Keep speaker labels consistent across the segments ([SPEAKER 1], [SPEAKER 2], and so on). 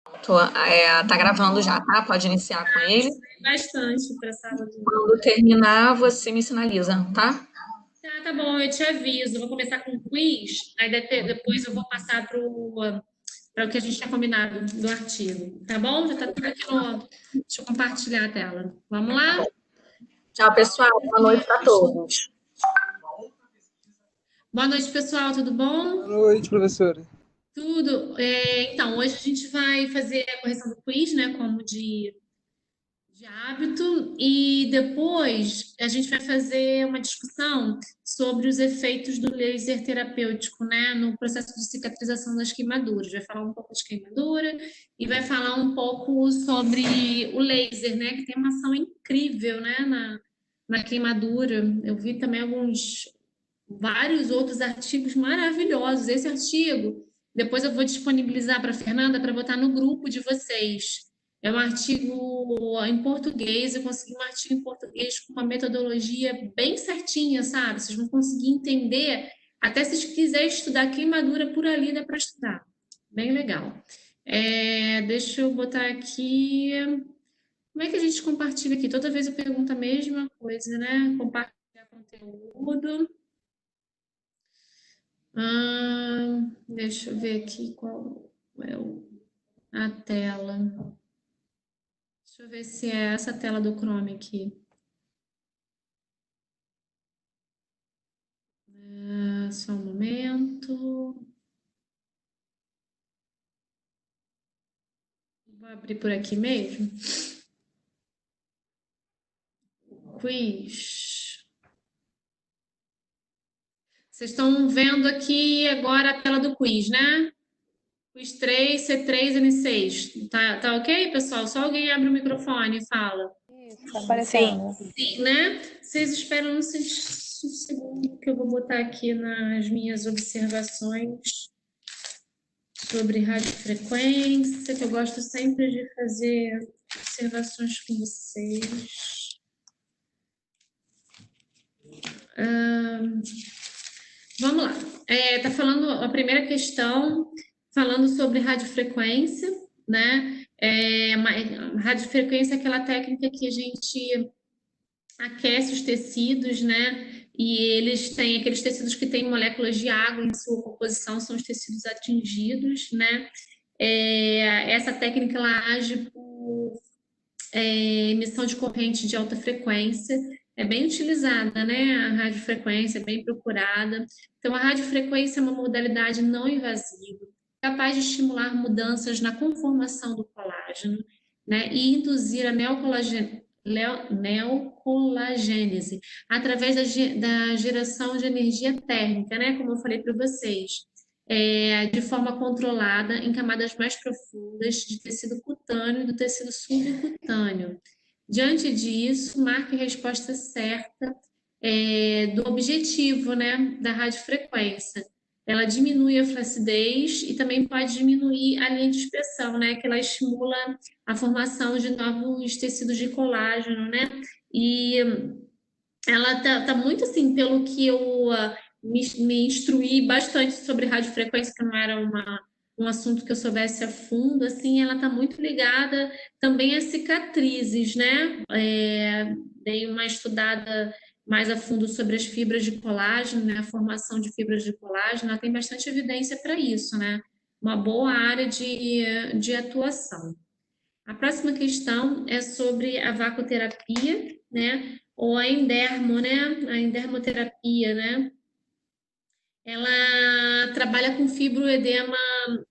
[SPEAKER 1] Tá gravando já, tá? Pode iniciar com ele.
[SPEAKER 2] Bastante para a sala de.
[SPEAKER 1] Quando terminar, você me sinaliza, tá?
[SPEAKER 2] Tá bom, eu te aviso. Vou começar com um quiz, aí depois eu vou passar para o que a gente tinha combinado do artigo. Tá bom? Já tá tudo aqui no. Deixa eu compartilhar a tela. Vamos
[SPEAKER 1] Tá bom.
[SPEAKER 2] lá?
[SPEAKER 1] Tchau, pessoal. Boa noite para todos.
[SPEAKER 2] Boa noite, pessoal. Tudo
[SPEAKER 3] Boa
[SPEAKER 2] bom?
[SPEAKER 3] noite, professora.
[SPEAKER 2] Tudo. Então, hoje a gente vai fazer a correção do quiz, né? Como de hábito, e depois a gente vai fazer uma discussão sobre os efeitos do laser terapêutico, né, no processo de cicatrização das queimaduras. Vai falar um pouco de queimadura e vai falar um pouco sobre o laser, né, que tem uma ação incrível, né, na queimadura. Eu vi também vários outros artigos maravilhosos. Esse artigo, depois eu vou disponibilizar para a Fernanda para botar no grupo de vocês. É um artigo em português, eu consegui um artigo em português com uma metodologia bem certinha, sabe? Vocês vão conseguir entender, até se quiser estudar queimadura por ali, dá para estudar. Bem legal. Deixa eu botar aqui. Como é que a gente compartilha aqui? Toda vez eu pergunto a mesma coisa, né? Compartilhar conteúdo. Deixa eu ver aqui qual é a tela. Deixa eu ver se é essa tela do Chrome aqui. Só um momento. Vou abrir por aqui mesmo. Quiz. Vocês estão vendo aqui agora a tela do quiz, né? Quiz 3, C3, N6. Tá ok, pessoal? Só alguém abre o microfone e fala.
[SPEAKER 4] Tá aparecendo.
[SPEAKER 2] Sim, né? Vocês esperam um segundo que eu vou botar aqui nas minhas observações sobre radiofrequência, que eu gosto sempre de fazer observações com vocês. Vamos lá. Tá falando a primeira questão, falando sobre radiofrequência, né? Radiofrequência é aquela técnica que a gente aquece os tecidos, né? E eles têm aqueles tecidos que têm moléculas de água em sua composição, são os tecidos atingidos, né? Essa técnica ela age por emissão de corrente de alta frequência, é bem utilizada, né? A radiofrequência é bem procurada. Então, a radiofrequência é uma modalidade não invasiva, capaz de estimular mudanças na conformação do colágeno, né? E induzir a neocolagênese através da geração de energia térmica, né? Como eu falei para vocês. De forma controlada em camadas mais profundas de tecido cutâneo e do tecido subcutâneo. Diante disso, marque a resposta certa do objetivo, né, da radiofrequência. Ela diminui a flacidez e também pode diminuir a linha de expressão, né, que ela estimula a formação de novos tecidos de colágeno, né, e ela tá muito assim, pelo que eu me instruí bastante sobre radiofrequência, que não era um assunto que eu soubesse a fundo, assim, ela tá muito ligada também às cicatrizes, né? Dei uma estudada mais a fundo sobre as fibras de colágeno, né? A formação de fibras de colágeno, ela tem bastante evidência para isso, né? Uma boa área de atuação. A próxima questão é sobre a vacoterapia, né? Ou a endermo, né? A endermoterapia, né? Ela trabalha com fibroedema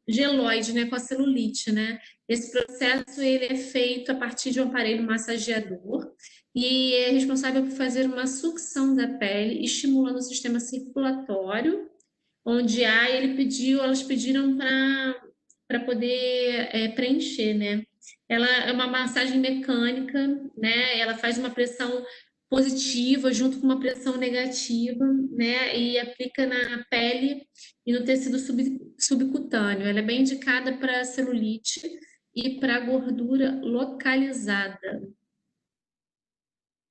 [SPEAKER 2] geloide, né? Com a celulite, né? Esse processo ele é feito a partir de um aparelho massageador e é responsável por fazer uma sucção da pele, estimulando o sistema circulatório, onde elas pediram para poder preencher, né? Ela é uma massagem mecânica, né? Ela faz uma pressão positiva junto com uma pressão negativa, né? E aplica na pele e no tecido subcutâneo. Ela é bem indicada para celulite e para gordura localizada.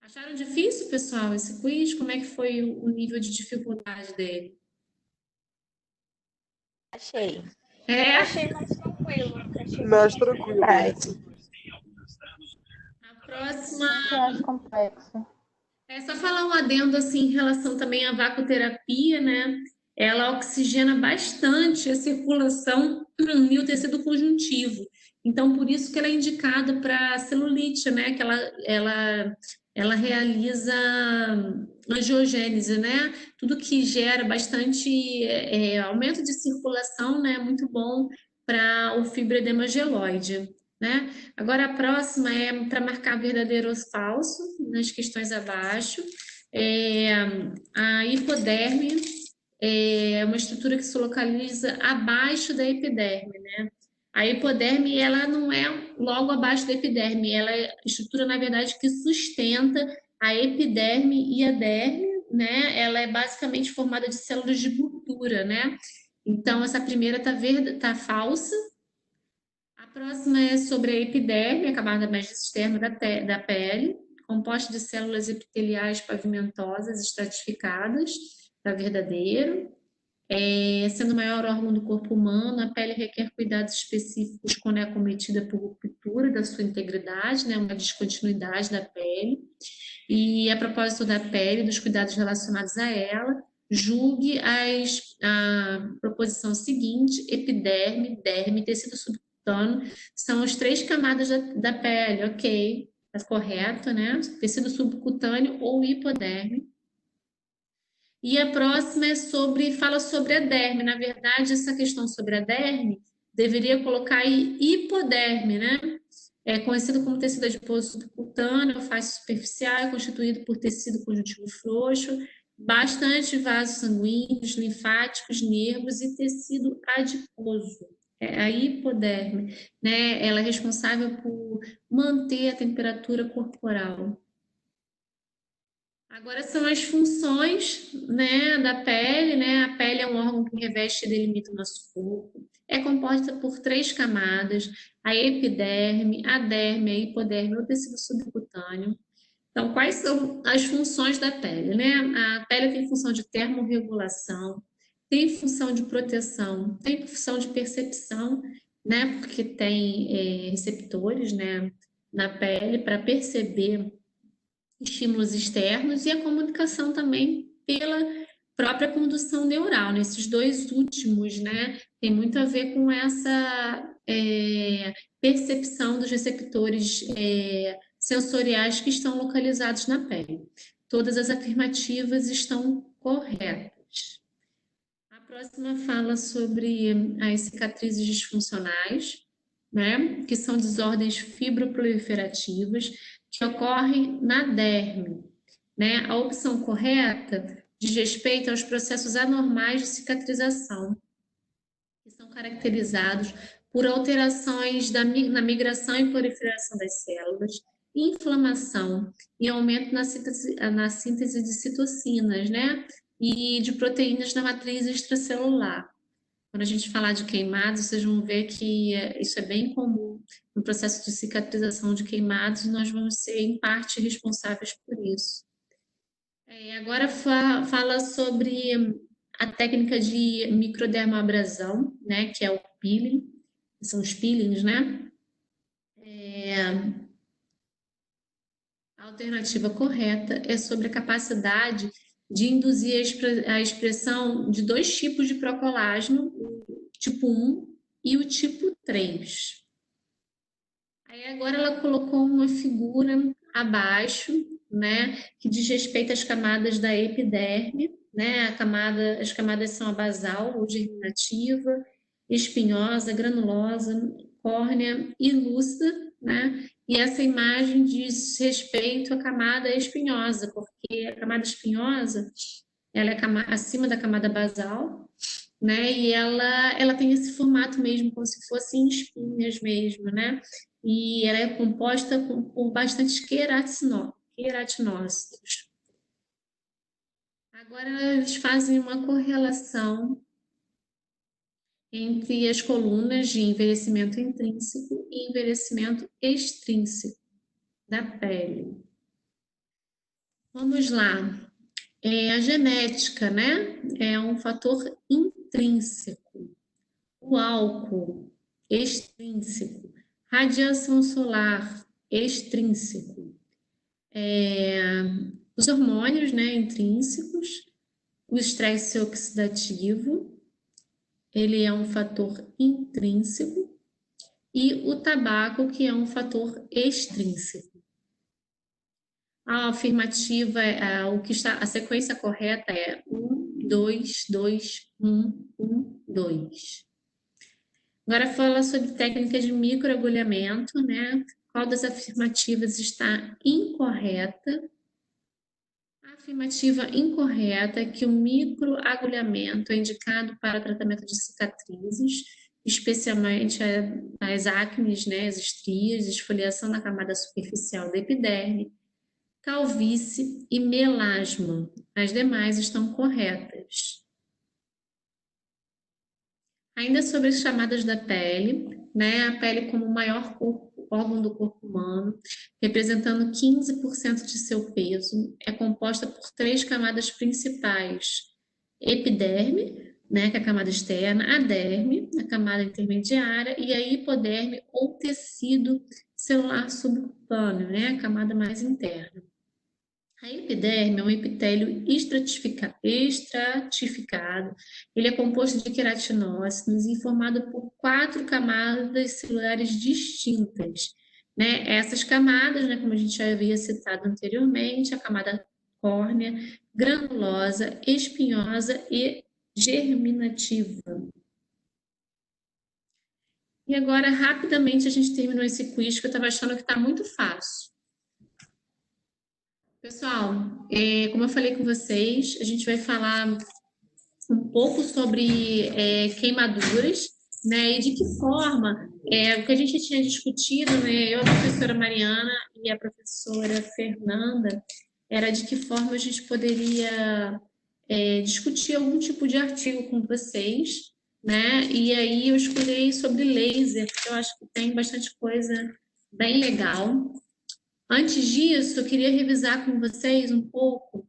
[SPEAKER 2] Acharam difícil, pessoal, esse quiz? Como é que foi o nível de dificuldade dele?
[SPEAKER 4] Achei.
[SPEAKER 2] É?
[SPEAKER 4] Achei mais tranquilo. Achei
[SPEAKER 3] mais tranquilo.
[SPEAKER 2] A próxima
[SPEAKER 4] Eu acho complexo.
[SPEAKER 2] é só falar um adendo assim em relação também à vacoterapia, né? Ela oxigena bastante a circulação e o tecido conjuntivo. Então, por isso que ela é indicada para celulite, né? Que ela realiza angiogênese, né? Tudo que gera bastante aumento de circulação, né? Muito bom para o fibroedema geloide, né? Agora, a próxima é para marcar verdadeiro ou falso, nas questões abaixo. A hipoderme é uma estrutura que se localiza abaixo da epiderme, né? A hipoderme, ela não é logo abaixo da epiderme, ela é a estrutura, na verdade, que sustenta a epiderme e a derme, né? Ela é basicamente formada de células de gordura, né? Então, essa primeira tá falsa. A próxima é sobre a epiderme, a camada mais externa da pele, composta de células epiteliais pavimentosas estratificadas, tá verdadeiro. Sendo o maior órgão do corpo humano, a pele requer cuidados específicos quando é acometida por ruptura da sua integridade, né, uma descontinuidade da pele. E a propósito da pele, dos cuidados relacionados a ela, julgue a proposição seguinte: epiderme, derme, tecido subcutâneo, são as três camadas da pele, ok, tá correto, né? Tecido subcutâneo ou hipoderme. E a próxima fala sobre a derme. Na verdade, essa questão sobre a derme deveria colocar aí hipoderme, né? É conhecido como tecido adiposo subcutâneo, face superficial, é constituído por tecido conjuntivo frouxo, bastante vasos sanguíneos, linfáticos, nervos e tecido adiposo. É a hipoderme, né? Ela é responsável por manter a temperatura corporal. Agora são as funções, né, da pele, né? A pele é um órgão que reveste e delimita o nosso corpo. É composta por três camadas: a epiderme, a derme, a hipoderme, o tecido subcutâneo. Então, quais são as funções da pele, né? A pele tem função de termorregulação, tem função de proteção, tem função de percepção, né? Porque tem receptores, né, na pele para perceber estímulos externos e a comunicação também pela própria condução neural. Nesses dois últimos, né, tem muito a ver com essa percepção dos receptores sensoriais que estão localizados na pele. Todas as afirmativas estão corretas. A próxima fala sobre as cicatrizes disfuncionais, né, que são desordens fibroproliferativas que ocorrem na derme, né? A opção correta diz respeito aos processos anormais de cicatrização, que são caracterizados por alterações na migração e proliferação das células, inflamação e aumento na síntese de citocinas, né? E de proteínas na matriz extracelular. Quando a gente falar de queimados, vocês vão ver que isso é bem comum no processo de cicatrização de queimados, e nós vamos ser, em parte, responsáveis por isso. Agora fala sobre a técnica de microdermoabrasão, né, que é o peeling, são os peelings, né? A alternativa correta é sobre a capacidade de induzir a expressão de dois tipos de procolágeno, o tipo 1 e o tipo 3. Aí agora ela colocou uma figura abaixo, né, que diz respeito às camadas da epiderme, né? As camadas são a basal ou germinativa, espinhosa, granulosa, córnea e lúcida, né? E essa imagem diz respeito à camada espinhosa, porque a camada espinhosa ela é acima da camada basal, né? E ela tem esse formato mesmo, como se fossem espinhas mesmo, né? E ela é composta por bastantes queratinócitos. Agora eles fazem uma correlação entre as colunas de envelhecimento intrínseco e envelhecimento extrínseco da pele. Vamos lá. A genética, né? É um fator intrínseco. O álcool, extrínseco. Radiação solar, extrínseco. Os hormônios, né, intrínsecos. O estresse oxidativo, ele é um fator intrínseco. E o tabaco, que é um fator extrínseco. A afirmativa, a sequência correta é 1, 2, 2, 1, 1, 2. Agora fala sobre técnicas de microagulhamento, né? Qual das afirmativas está incorreta? A afirmativa incorreta é que o microagulhamento é indicado para tratamento de cicatrizes, especialmente as acnes, né, as estrias, esfoliação na camada superficial da epiderme, calvície e melasma. As demais estão corretas. Ainda sobre as chamadas da pele, né? A pele como o maior órgão do corpo humano, representando 15% de seu peso, é composta por 3 camadas principais: epiderme, né, que é a camada externa, a derme, a camada intermediária, e a hipoderme ou tecido celular subcutâneo, né, a camada mais interna. A epiderme é um epitélio estratificado. Ele é composto de queratinócitos e formado por 4 camadas celulares distintas. Né? Essas camadas, né, como a gente já havia citado anteriormente, a camada córnea, granulosa, espinhosa e germinativa. E agora, rapidamente, a gente terminou esse quiz que eu estava achando que está muito fácil. Pessoal, como eu falei com vocês, a gente vai falar um pouco sobre queimaduras, né, e de que forma, o que a gente tinha discutido, né, eu, a professora Mariana e a professora Fernanda, era de que forma a gente poderia discutir algum tipo de artigo com vocês, né, e aí eu escolhi sobre laser, porque eu acho que tem bastante coisa bem legal. Antes disso, eu queria revisar com vocês um pouco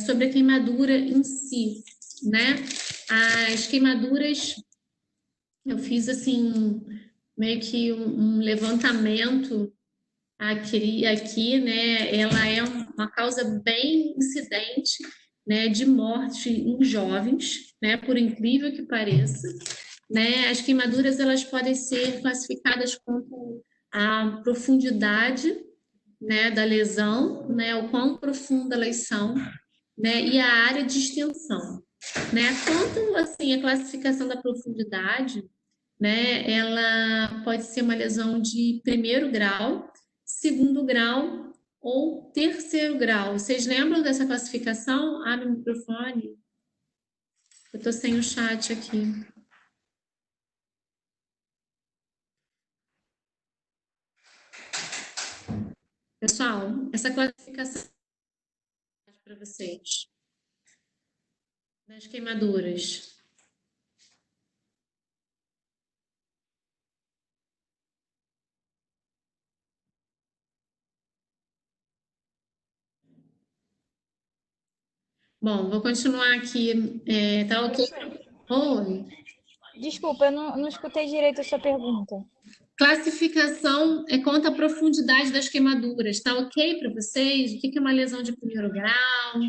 [SPEAKER 2] sobre a queimadura em si, né? As queimaduras, eu fiz assim, meio que um levantamento aqui, né? Ela é uma causa bem incidente, né, de morte em jovens, né? Por incrível que pareça, né? As queimaduras, elas podem ser classificadas como a profundidade, né, da lesão, né, o quão profunda elas são, né, e a área de extensão, né? Quanto assim a classificação da profundidade, né, ela pode ser uma lesão de primeiro grau, segundo grau ou terceiro grau. Vocês lembram dessa classificação? Abre o microfone. Eu estou sem o chat aqui. Pessoal, essa classificação para vocês das queimaduras. Bom, vou continuar aqui. Tá ok? Oi.
[SPEAKER 3] Desculpa, eu não escutei direito a sua pergunta.
[SPEAKER 2] Classificação conta a profundidade das queimaduras. Tá ok para vocês? O que é uma lesão de primeiro grau?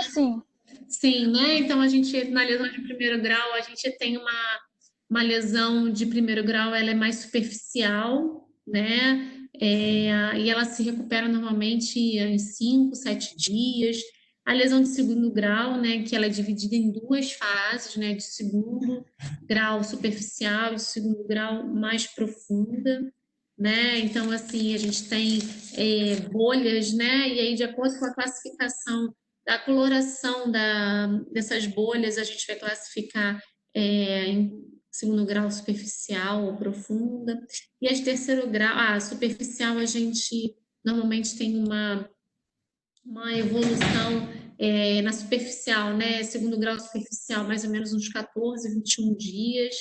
[SPEAKER 3] Sim.
[SPEAKER 2] Sim, né? Então, na lesão de primeiro grau, a gente tem uma lesão de primeiro grau, ela é mais superficial, né? E ela se recupera normalmente em 5, 7 dias. A lesão de segundo grau, né? Que ela é dividida em 2 fases, né? De segundo grau superficial e de segundo grau mais profunda, né? Então, assim, a gente tem bolhas, né? E aí, de acordo com a classificação da coloração dessas bolhas, a gente vai classificar em segundo grau superficial ou profunda. E as terceiro grau, superficial, a gente normalmente tem uma evolução na superficial, né? Segundo grau superficial, mais ou menos uns 14, 21 dias,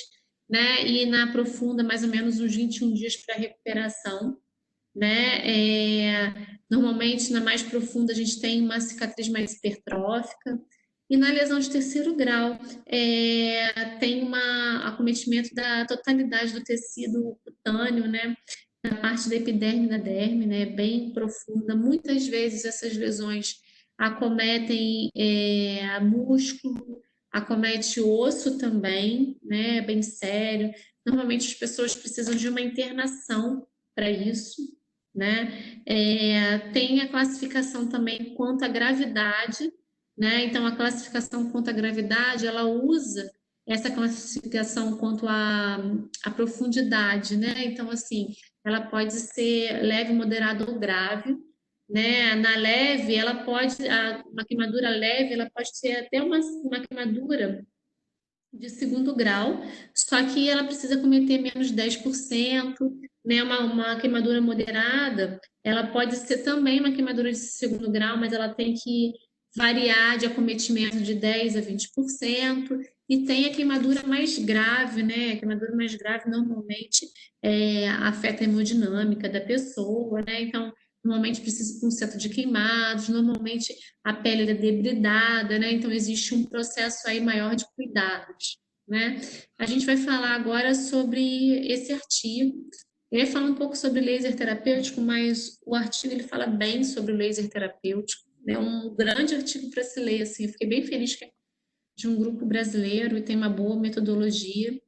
[SPEAKER 2] né? E na profunda, mais ou menos uns 21 dias para recuperação, né? Normalmente, na mais profunda, a gente tem uma cicatriz mais hipertrófica, E na lesão de terceiro grau, tem acometimento da totalidade do tecido cutâneo, né? Na parte da epiderme e da derme, né? Bem profunda. Muitas vezes essas lesões acometem músculo, acomete osso também, né? Bem sério. Normalmente as pessoas precisam de uma internação para isso, né? Tem a classificação também quanto à gravidade, né? Então, a classificação quanto à gravidade, ela usa essa classificação quanto à profundidade, né? Então, assim, ela pode ser leve, moderada ou grave, né? Na leve, uma queimadura leve, ela pode ser até uma queimadura de segundo grau, só que ela precisa cometer menos de 10%, né? Uma queimadura moderada, ela pode ser também uma queimadura de segundo grau, mas ela tem que variar de acometimento de 10 a 20%, e tem a queimadura mais grave, né? A queimadura mais grave normalmente afeta a hemodinâmica da pessoa, né? Então, normalmente precisa de um centro de queimados, normalmente a pele é debridada, né? Então existe um processo aí maior de cuidados, né? A gente vai falar agora sobre esse artigo. Eu ia falar um pouco sobre laser terapêutico, mas o artigo ele fala bem sobre o laser terapêutico. É um grande artigo para se ler, assim. Eu fiquei bem feliz que é de um grupo brasileiro e tem uma boa metodologia.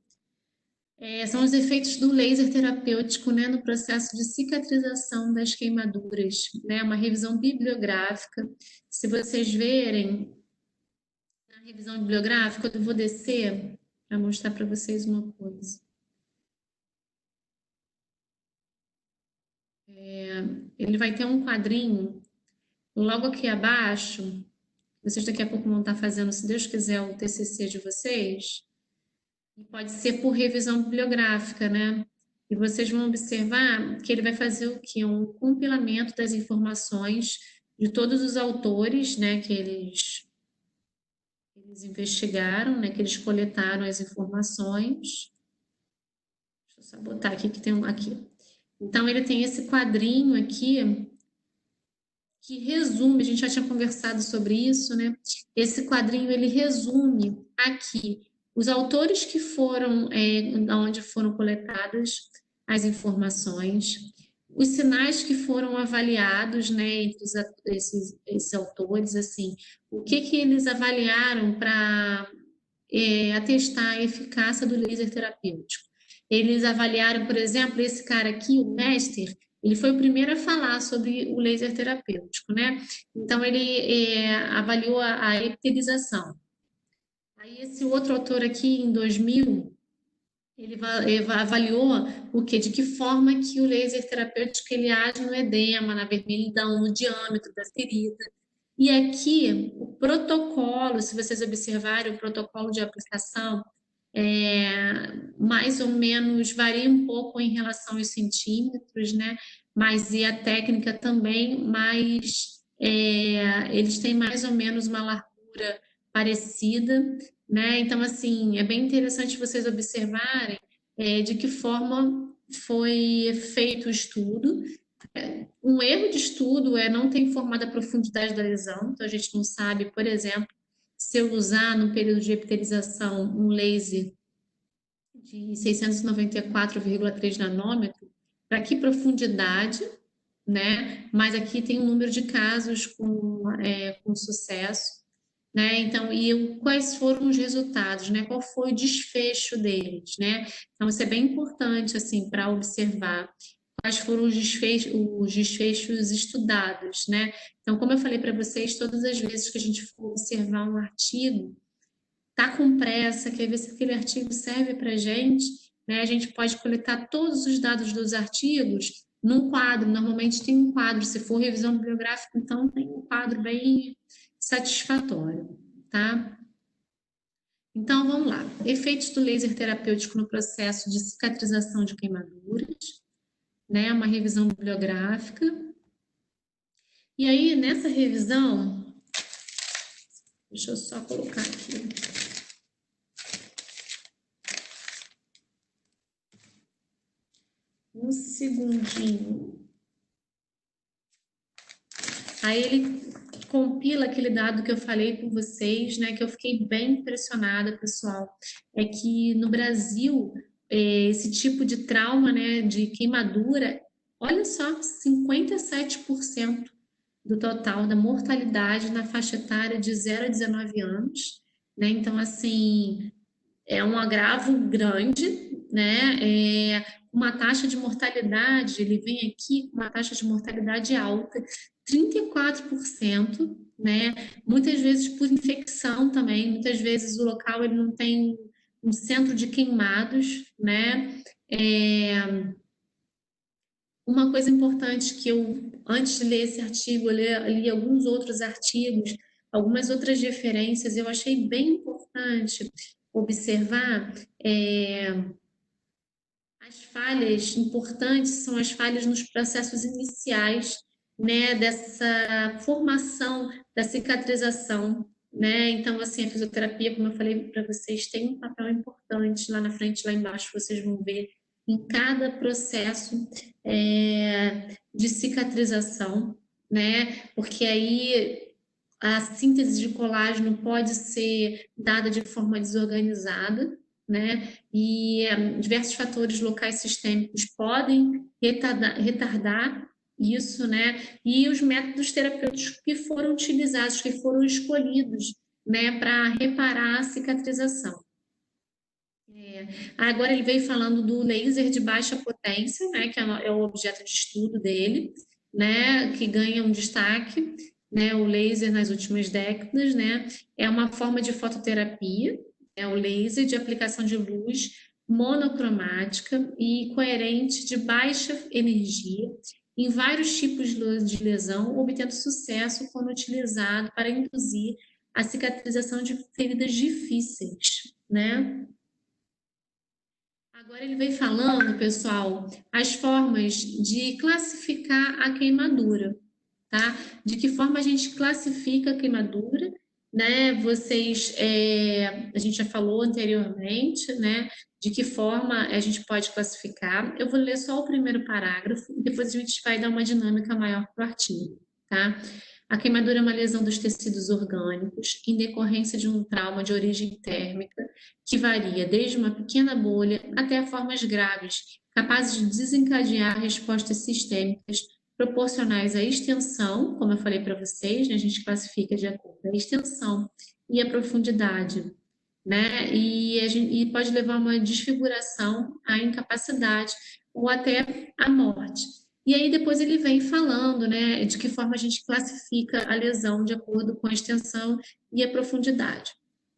[SPEAKER 2] São os efeitos do laser terapêutico, né, no processo de cicatrização das queimaduras, né, uma revisão bibliográfica. Se vocês verem na revisão bibliográfica, eu vou descer para mostrar para vocês uma coisa. Ele vai ter um quadrinho logo aqui abaixo. Vocês daqui a pouco vão estar fazendo, se Deus quiser, o TCC de vocês. E pode ser por revisão bibliográfica, né? E vocês vão observar que ele vai fazer o quê? Um compilamento das informações de todos os autores, né, que eles investigaram, né, que eles coletaram as informações. Deixa eu só botar aqui que tem um aqui. Então ele tem esse quadrinho aqui que resume, a gente já tinha conversado sobre isso, né? Esse quadrinho ele resume aqui os autores que foram, onde foram coletadas as informações, os sinais que foram avaliados, né, entre esses autores, assim, o que eles avaliaram para atestar a eficácia do laser terapêutico. Eles avaliaram, por exemplo, esse cara aqui, o Mester, ele foi o primeiro a falar sobre o laser terapêutico, né? Então, ele avaliou a epitelização. Aí, esse outro autor aqui, em 2000, ele avaliou o que, de que forma que o laser terapêutico ele age no edema, na vermelhidão, no diâmetro da ferida. E aqui, o protocolo, se vocês observarem o protocolo de aplicação, mais ou menos varia um pouco em relação aos centímetros, né? Mas e a técnica também, mas eles têm mais ou menos uma largura parecida, né? Então, assim, é bem interessante vocês observarem de que forma foi feito o estudo. Um erro de estudo não ter informado a profundidade da lesão, então a gente não sabe, por exemplo, se eu usar no período de epitelização um laser de 694,3 nanômetro, para que profundidade, né? Mas aqui tem um número de casos com sucesso, né? Então, quais foram os resultados, né? Qual foi o desfecho deles, né? Então, isso é bem importante, assim, para observar quais foram os desfechos estudados, né? Então, como eu falei para vocês, todas as vezes que a gente for observar um artigo, tá com pressa, quer ver se aquele artigo serve para a gente, né? A gente pode coletar todos os dados dos artigos num quadro. Normalmente tem um quadro, se for revisão bibliográfica, então tem um quadro bem satisfatório, tá? Então, vamos lá. Efeitos do laser terapêutico no processo de cicatrização de queimaduras, né? Uma revisão bibliográfica. E aí, nessa revisão, deixa eu só colocar aqui. Um segundinho. Aí ele compila aquele dado que eu falei com vocês, né, que eu fiquei bem impressionada, pessoal, é que no Brasil, esse tipo de trauma, né, de queimadura, olha só, 57% do total da mortalidade na faixa etária de 0 a 19 anos, né? Então, assim, é um agravo grande, né? Uma taxa de mortalidade, ele vem aqui com uma taxa de mortalidade alta, 34%, né? Muitas vezes por infecção também, muitas vezes o local ele não tem um centro de queimados, né? Uma coisa importante que eu, antes de ler esse artigo, eu li alguns outros artigos, algumas outras referências, eu achei bem importante observar as falhas importantes são as falhas nos processos iniciais, né, dessa formação da cicatrização, né? Então, assim, a fisioterapia, como eu falei para vocês, tem um papel importante lá na frente, lá embaixo, vocês vão ver em cada processo de cicatrização, né? Porque aí a síntese de colágeno pode ser dada de forma desorganizada, né? E diversos fatores locais sistêmicos podem retardar isso, né? E os métodos terapêuticos que foram utilizados, que foram escolhidos, né, para reparar a cicatrização. Agora ele veio falando do laser de baixa potência, né, que é o objeto de estudo dele, né, que ganha um destaque, né, o laser nas últimas décadas, né, é uma forma de fototerapia, é o laser de aplicação de luz monocromática e coerente de baixa energia em vários tipos de lesão, obtendo sucesso quando utilizado para induzir a cicatrização de feridas difíceis, né? Agora ele vem falando, pessoal, as formas de classificar a queimadura, tá? De que forma a gente classifica a queimadura, né? A gente já falou anteriormente, né? De que forma a gente pode classificar. Eu vou ler só o primeiro parágrafo e depois a gente vai dar uma dinâmica maior para o artigo, tá? A queimadura é uma lesão dos tecidos orgânicos em decorrência de um trauma de origem térmica que varia desde uma pequena bolha até formas graves, capazes de desencadear respostas sistêmicas proporcionais à extensão, como eu falei para vocês, né, a gente classifica de acordo com a extensão e a profundidade, né? E pode levar a uma desfiguração, à incapacidade ou até à morte. E aí depois ele vem falando, né, de que forma a gente classifica a lesão de acordo com a extensão e a profundidade,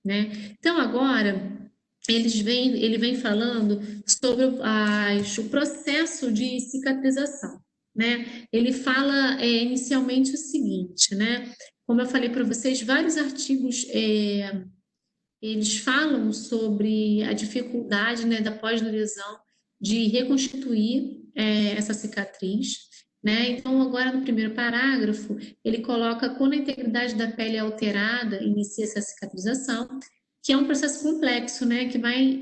[SPEAKER 2] né? Então agora ele vem falando sobre o processo de cicatrização, né? Ele fala inicialmente o seguinte, né? Como eu falei para vocês, vários artigos eles falam sobre a dificuldade, né, da pós-lesão de reconstituir essa cicatriz, né? Então, agora no primeiro parágrafo, ele coloca quando a integridade da pele é alterada, inicia essa cicatrização, que é um processo complexo, né, que vai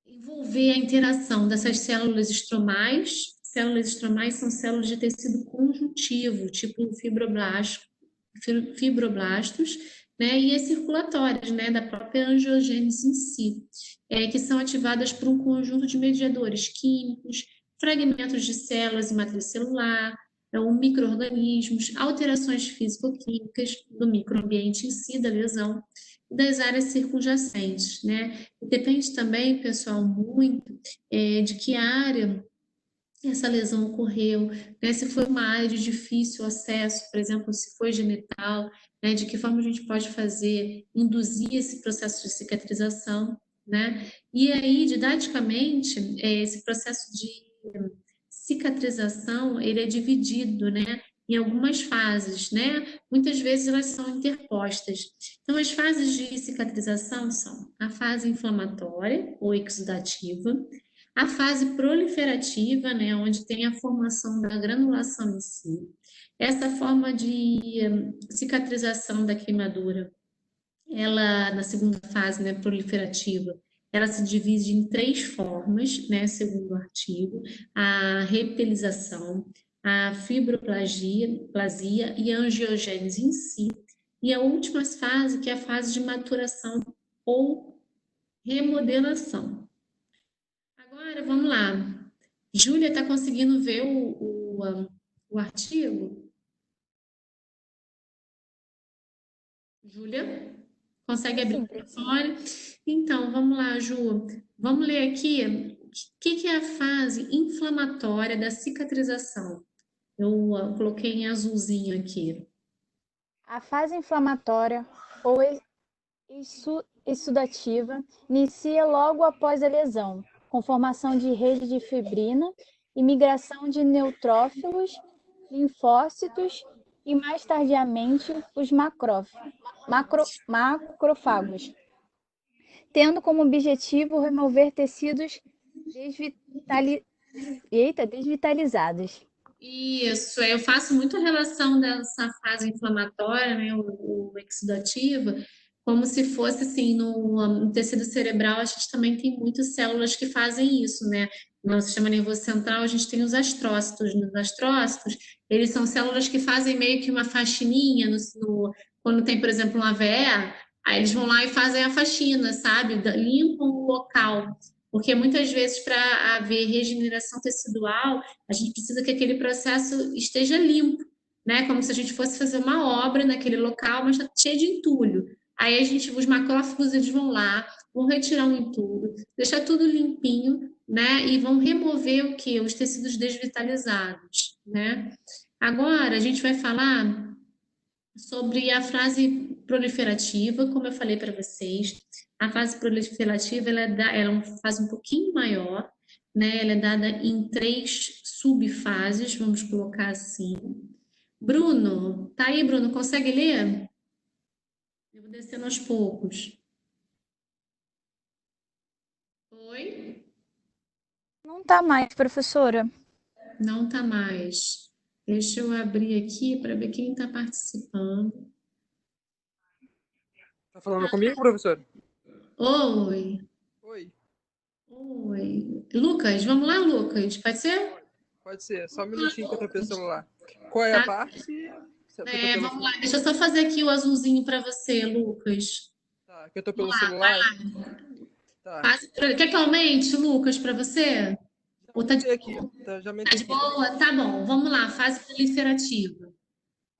[SPEAKER 2] envolver a interação dessas células estromais. Células estromais são células de tecido conjuntivo, tipo fibroblastos, né, e as circulatórias, né, da própria angiogênese em si, que são ativadas por um conjunto de mediadores químicos, fragmentos de células e matriz celular, micro-organismos, alterações físico-químicas do microambiente em si, da lesão, e das áreas circunjacentes, né? E depende também, pessoal, muito de que área essa lesão ocorreu, né? Se foi uma área de difícil acesso, por exemplo, se foi genital, né? De que forma a gente pode fazer, induzir esse processo de cicatrização, né? E aí, didaticamente, esse processo de cicatrização, ele é dividido, né? Em algumas fases, né? Muitas vezes elas são interpostas. Então, as fases de cicatrização são a fase inflamatória ou exudativa, a fase proliferativa, né, onde tem a formação da granulação em si. Essa forma de cicatrização da queimadura, ela, na segunda fase, né, proliferativa, ela se divide em 3 formas, né, segundo o artigo: a reptilização, a fibroplasia e a angiogênese em si. E a última fase, que é a fase de maturação ou remodelação. Agora, vamos lá. Júlia, está conseguindo ver o artigo? Júlia? Consegue abrir o
[SPEAKER 3] Sim,
[SPEAKER 2] microfone? Então, vamos lá, Ju. Vamos ler aqui o que é a fase inflamatória da cicatrização. Eu coloquei em azulzinho aqui.
[SPEAKER 3] a fase inflamatória ou exsudativa inicia logo após a lesão, com formação de rede de fibrina e migração de neutrófilos, linfócitos e, mais tardiamente, os macrófagos, tendo como objetivo remover tecidos desvitalizados.
[SPEAKER 2] Isso, eu faço muito relação dessa fase inflamatória, né, o exudativa, como se fosse assim, no tecido cerebral, a gente também tem muitas células que fazem isso, né? No sistema nervoso central, a gente tem os astrócitos. Nos astrócitos, eles são células que fazem meio que uma faxininha quando tem, por exemplo, um AVE, aí eles vão lá e fazem a faxina, sabe? Limpam o local. Porque muitas vezes, para haver regeneração tecidual, a gente precisa que aquele processo esteja limpo, né? Como se a gente fosse fazer uma obra naquele local, mas está cheio de entulho. Aí os macrófagos, eles vão lá, vão retirar o entulho, deixar tudo limpinho, né? E vão remover o quê? Os tecidos desvitalizados, né? Agora, a gente vai falar sobre a fase proliferativa, como eu falei para vocês. A fase proliferativa ela é uma fase um pouquinho maior, né? Ela é dada em 3 subfases, vamos colocar assim. Bruno, tá aí, Bruno? Consegue ler? Eu vou descendo aos poucos. Oi?
[SPEAKER 3] Não está mais, professora.
[SPEAKER 2] Não tá mais. Deixa eu abrir aqui para ver quem está participando.
[SPEAKER 4] Tá falando comigo, professor?
[SPEAKER 2] Oi.
[SPEAKER 4] Oi.
[SPEAKER 2] Oi. Lucas, vamos lá, Lucas. Pode ser?
[SPEAKER 4] Pode ser. Só um minutinho que eu tô pelo celular. Qual é a
[SPEAKER 2] Tá.
[SPEAKER 4] parte?
[SPEAKER 2] Vamos lá. Deixa eu só fazer aqui o azulzinho para você, Lucas.
[SPEAKER 4] Tá, que eu tô pelo celular. Tá.
[SPEAKER 2] Quer que eu aumente, Lucas, para você? Ou tá de
[SPEAKER 4] aqui. Já
[SPEAKER 2] Tá
[SPEAKER 4] aumentei
[SPEAKER 2] de
[SPEAKER 4] aqui.
[SPEAKER 2] boa? Tá bom. Vamos lá. Fase proliferativa.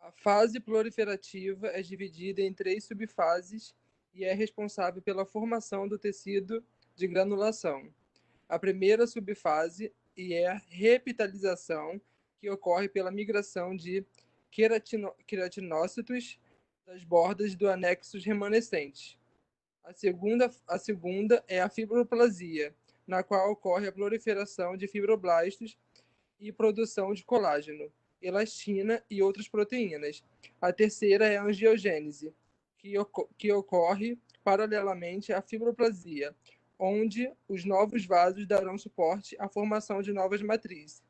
[SPEAKER 4] A fase proliferativa é dividida em 3 subfases e é responsável pela formação do tecido de granulação. A primeira subfase é a repitalização, que ocorre pela migração de queratinócitos das bordas do anexos remanescentes. A segunda é a fibroplasia, na qual ocorre a proliferação de fibroblastos e produção de colágeno, elastina e outras proteínas. A terceira é a angiogênese, que ocorre paralelamente à fibroplasia, onde os novos vasos darão suporte à formação de novas matrizes.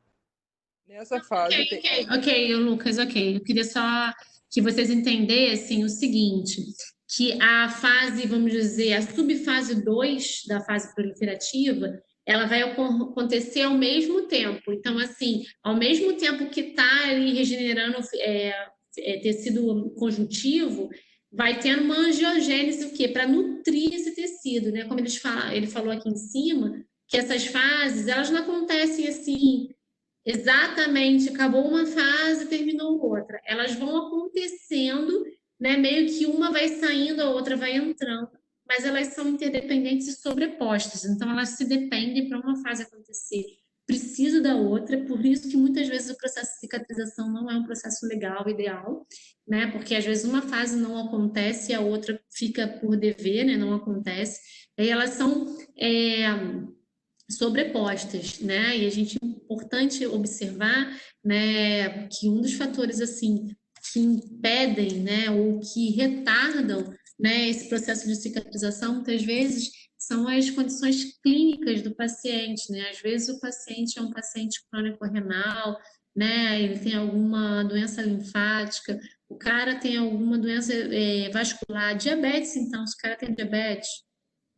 [SPEAKER 4] Nessa fase
[SPEAKER 2] Ok, Lucas, ok. Eu queria só que vocês entendessem o seguinte, que a fase, vamos dizer, a subfase 2 da fase proliferativa, ela vai acontecer ao mesmo tempo. Então, assim, ao mesmo tempo que está ali regenerando tecido conjuntivo, vai tendo uma angiogênese, o quê? Para nutrir esse tecido, né? Como ele falou aqui em cima, que essas fases, elas não acontecem assim exatamente, acabou uma fase, terminou outra. Elas vão acontecendo, né? Meio que uma vai saindo, a outra vai entrando, mas elas são interdependentes e sobrepostas. Então, elas se dependem para uma fase acontecer. Precisa da outra, por isso que muitas vezes o processo de cicatrização não é um processo legal, ideal, né? Porque às vezes uma fase não acontece e a outra fica por dever, né? Não acontece. E elas são sobrepostas, né? E a gente é importante observar, né, que um dos fatores assim que impedem, né, ou que retardam, né, esse processo de cicatrização muitas vezes são as condições clínicas do paciente, né? Às vezes o paciente é um paciente crônico-renal, né? Ele tem alguma doença linfática, o cara tem alguma doença vascular, diabetes, então, se o cara tem diabetes,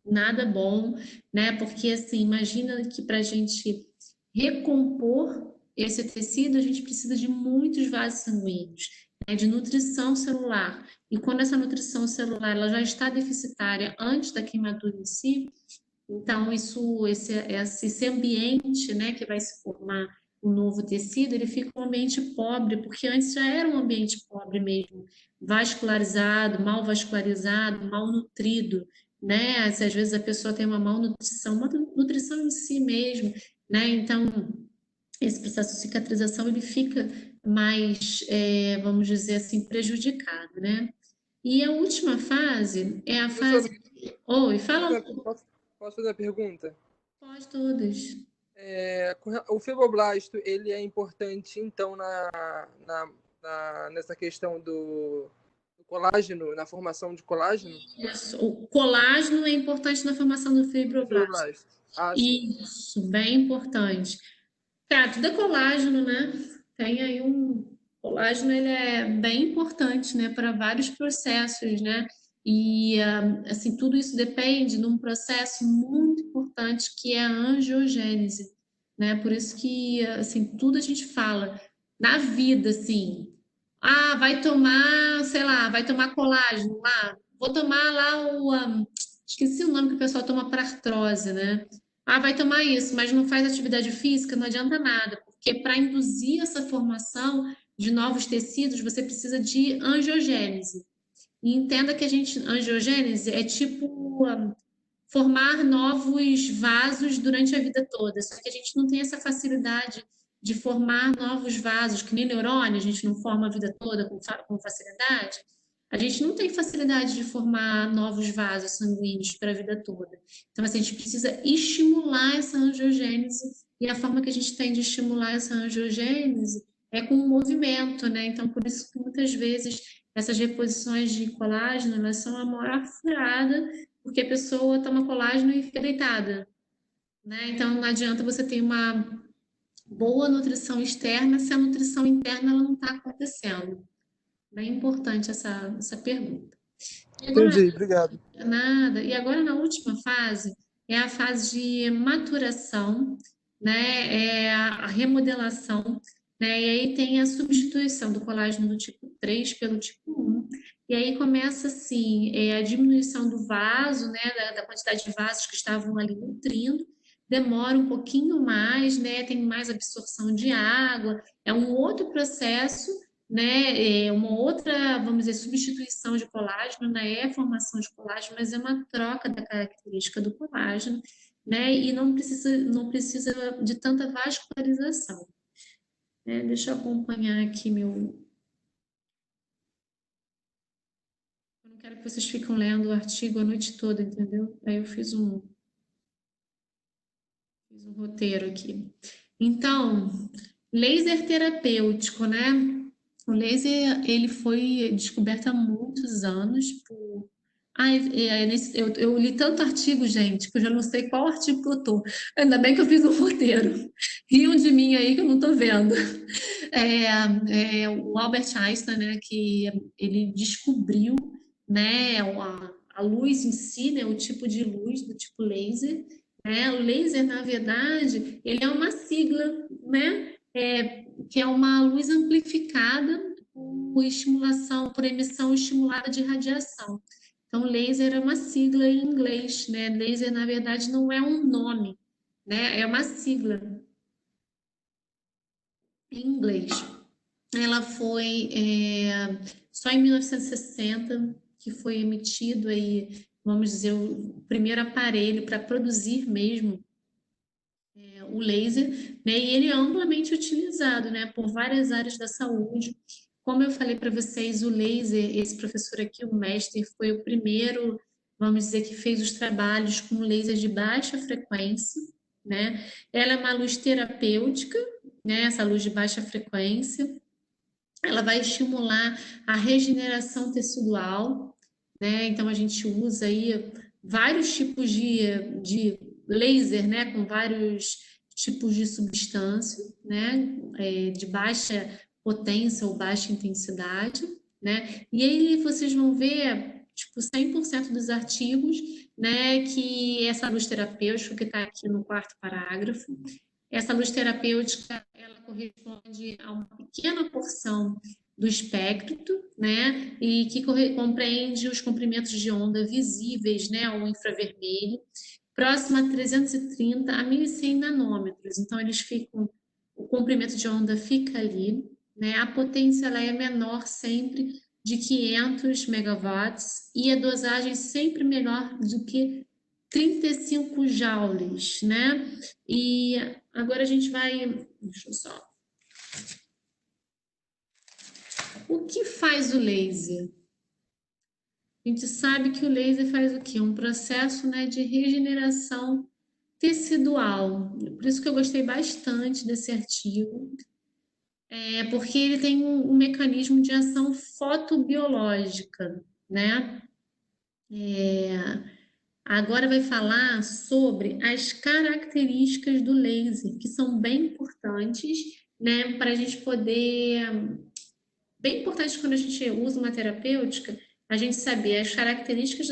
[SPEAKER 2] nada bom, né? Porque assim, imagina que para a gente recompor esse tecido, a gente precisa de muitos vasos sanguíneos, né, de nutrição celular. E quando essa nutrição celular ela já está deficitária antes da queimadura em si, então esse ambiente, né, que vai se formar um novo tecido, ele fica um ambiente pobre, porque antes já era um ambiente pobre mesmo, vascularizado, mal vascularizado, mal nutrido, né? Às vezes a pessoa tem uma malnutrição, uma nutrição em si mesmo, né? Então, esse processo de cicatrização, ele fica mais, vamos dizer assim, prejudicado, né? E a última fase é a
[SPEAKER 4] Professora,
[SPEAKER 2] fase... Oi, fala um pouco.
[SPEAKER 4] posso fazer uma pergunta?
[SPEAKER 2] Pode todas.
[SPEAKER 4] O fibroblasto, ele é importante, então, nessa questão do colágeno, na formação de colágeno?
[SPEAKER 2] Isso. O colágeno é importante na formação do fibroblasto.
[SPEAKER 4] Fibroblasto. Ah, sim.
[SPEAKER 2] Isso, bem importante. Cara, tudo é colágeno, né? Tem aí colágeno, ele é bem importante, né, para vários processos, né? E, assim, tudo isso depende de um processo muito importante que é a angiogênese, né? Por isso que, assim, tudo a gente fala na vida, assim, vai tomar, sei lá, vai tomar colágeno lá, vou tomar lá esqueci o nome que o pessoal toma para artrose, né? Vai tomar isso, mas não faz atividade física, não adianta nada, porque para induzir essa formação de novos tecidos, você precisa de angiogênese. E entenda que angiogênese é tipo formar novos vasos durante a vida toda, só que a gente não tem essa facilidade de formar novos vasos, que nem neurônio, a gente não forma a vida toda com facilidade. A gente não tem facilidade de formar novos vasos sanguíneos para a vida toda. Então, assim, a gente precisa estimular essa angiogênese, e a forma que a gente tem de estimular essa angiogênese é com o movimento, né? Então, por isso que muitas vezes essas reposições de colágeno, elas são a maior furada, porque a pessoa toma colágeno e fica deitada, né? Então, não adianta você ter uma boa nutrição externa se a nutrição interna ela não está acontecendo. Bem importante essa pergunta.
[SPEAKER 4] Entendi, obrigado.
[SPEAKER 2] Nada. E agora, na última fase, é a fase de maturação, né? É a remodelação, né? E aí tem a substituição do colágeno do tipo 3 pelo tipo 1. E aí começa, assim, a diminuição do vaso, né? Da quantidade de vasos que estavam ali nutrindo. Demora um pouquinho mais, né? Tem mais absorção de água. É um outro processo, né? É uma outra, vamos dizer, substituição de colágeno, não é formação de colágeno, mas é uma troca da característica do colágeno, né? E não precisa de tanta vascularização. Deixa eu acompanhar aqui meu... Eu não quero que vocês fiquem lendo o artigo a noite toda, entendeu? Aí eu fiz um roteiro aqui. Então, laser terapêutico, né? O laser, ele foi descoberto há muitos anos por... eu li tanto artigo, gente, que eu já não sei qual artigo que eu tô. Ainda bem que eu fiz um roteiro. Riam de mim aí que eu não tô vendo. O Albert Einstein, né, que ele descobriu, né, a luz em si, né, o tipo de luz do tipo laser, né? O laser, na verdade, ele é uma sigla, né? Que é uma luz amplificada por estimulação, por emissão estimulada de radiação. Então, laser é uma sigla em inglês, né? Laser, na verdade, não é um nome, né? É uma sigla em inglês. Ela foi só em 1960 que foi emitido aí, vamos dizer, o primeiro aparelho para produzir mesmo o laser, né? E ele é amplamente utilizado, né, por várias áreas da saúde. Como eu falei para vocês, o laser, esse professor aqui, o mestre, foi o primeiro, vamos dizer, que fez os trabalhos com laser de baixa frequência, né? Ela é uma luz terapêutica, né? Essa luz de baixa frequência, ela vai estimular a regeneração tecidual, né? Então a gente usa aí vários tipos de laser, né? Com vários tipos de substância, né? De baixa potência ou baixa intensidade, né? E aí vocês vão ver, tipo, 100% dos artigos, né? Que essa luz terapêutica que está aqui no quarto parágrafo, essa luz terapêutica, ela corresponde a uma pequena porção do espectro, né, e que compreende os comprimentos de onda visíveis, né, ao infravermelho, próximo a 330 a 1.100 nanômetros. Então, o comprimento de onda fica ali, né, a potência ela é menor sempre de 500 megawatts e a dosagem sempre menor do que 35 joules, né? E agora a gente vai, deixa eu só. O que faz o laser? A gente sabe que o laser faz o quê? Um processo, né, de regeneração tecidual. Por isso que eu gostei bastante desse artigo, porque ele tem um mecanismo de ação fotobiológica, né? Agora vai falar sobre as características do laser, que são bem importantes, né, para a gente poder. Bem importante quando a gente usa uma terapêutica, a gente saber as características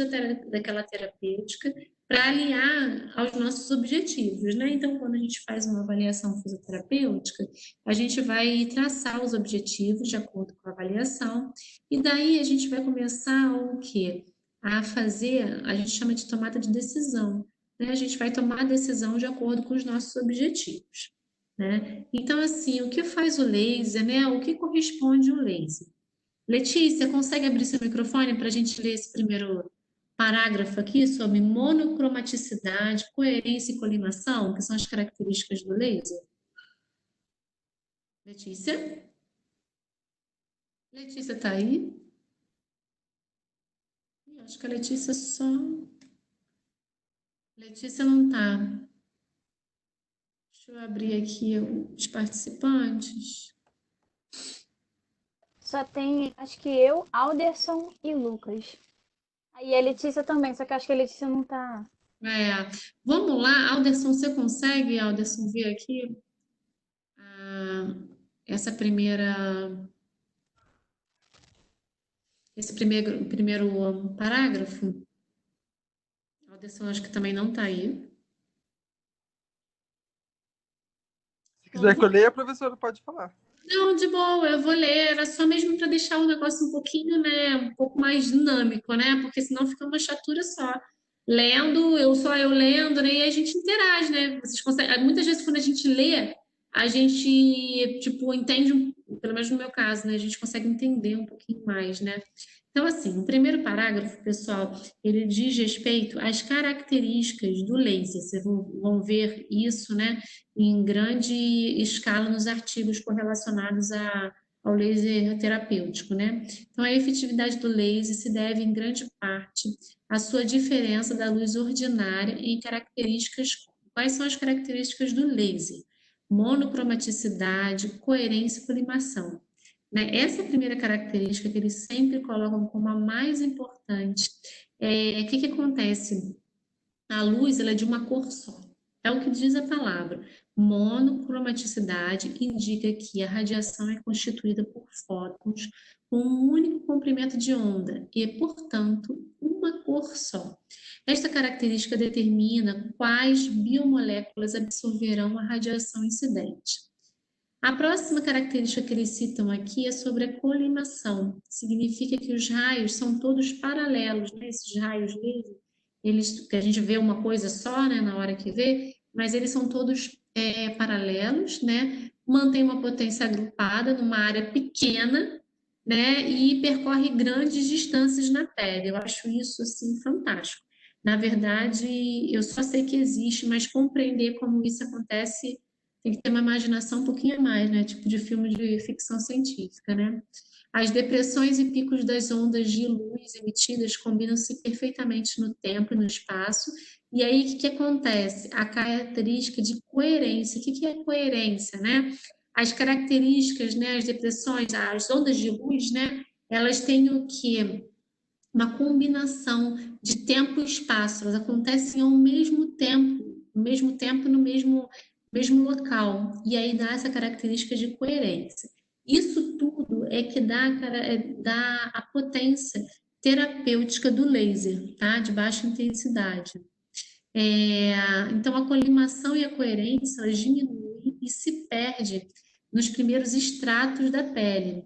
[SPEAKER 2] daquela terapêutica para aliar aos nossos objetivos, né? Então, quando a gente faz uma avaliação fisioterapêutica, a gente vai traçar os objetivos de acordo com a avaliação, e daí a gente vai começar o quê? A fazer, a gente chama de tomada de decisão, né? A gente vai tomar a decisão de acordo com os nossos objetivos, né? Então, assim, o que faz o laser, né? O que corresponde ao laser? Letícia, consegue abrir seu microfone para a gente ler esse primeiro parágrafo aqui sobre monocromaticidade, coerência e colimação, que são as características do laser? Letícia? Letícia está aí? Eu acho que a Letícia só... Letícia não está. Deixa eu abrir aqui os participantes.
[SPEAKER 3] Só tem, acho que eu, Alderson e Lucas. Aí a Letícia também, só que acho que a Letícia não tá.
[SPEAKER 2] Vamos lá, Alderson, você consegue, Alderson, ver aqui esse primeiro parágrafo? Alderson, acho que também não está aí.
[SPEAKER 4] Se quiser que eu leia, a professora pode falar.
[SPEAKER 2] Não, de boa, eu vou ler. Era só mesmo para deixar o negócio um pouquinho, né, um pouco mais dinâmico, né? Porque senão fica uma chatura só. Lendo, eu lendo, né? E a gente interage, né? Vocês conseguem... Muitas vezes quando a gente lê, a gente, tipo, entende, pelo menos no meu caso, né? A gente consegue entender um pouquinho mais, né? Então, assim, o primeiro parágrafo, pessoal, ele diz respeito às características do laser. Vocês vão ver isso, né, em grande escala nos artigos correlacionados ao laser terapêutico, né? Então, a efetividade do laser se deve, em grande parte, à sua diferença da luz ordinária em características. Quais são as características do laser? Monocromaticidade, coerência e colimação. Né? Essa primeira característica que eles sempre colocam como a mais importante. O que acontece? A luz ela é de uma cor só. É o que diz a palavra. Monocromaticidade indica que a radiação é constituída por fótons com um único comprimento de onda e, portanto, uma cor só. Esta característica determina quais biomoléculas absorverão a radiação incidente. A próxima característica que eles citam aqui é sobre a colimação. Significa que os raios são todos paralelos, né? Esses raios laser, que a gente vê uma coisa só, né, na hora que vê, mas eles são todos paralelos, né? Mantém uma potência agrupada numa área pequena, né? E percorre grandes distâncias na pele. Eu acho isso, assim, fantástico. Na verdade, eu só sei que existe, mas compreender como isso acontece tem que ter uma imaginação um pouquinho a mais, né? Tipo de filme de ficção científica, né? As depressões e picos das ondas de luz emitidas combinam-se perfeitamente no tempo e no espaço. E aí, o que acontece? A característica de coerência. O que é coerência, né? As características, né? As depressões, as ondas de luz, né? Elas têm o quê? Uma combinação de tempo e espaço. Elas acontecem ao mesmo tempo no mesmo local, e aí dá essa característica de coerência. Isso tudo é que dá a potência terapêutica do laser, tá? De baixa intensidade. Então, a colimação e a coerência, elas diminuem e se perde nos primeiros estratos da pele.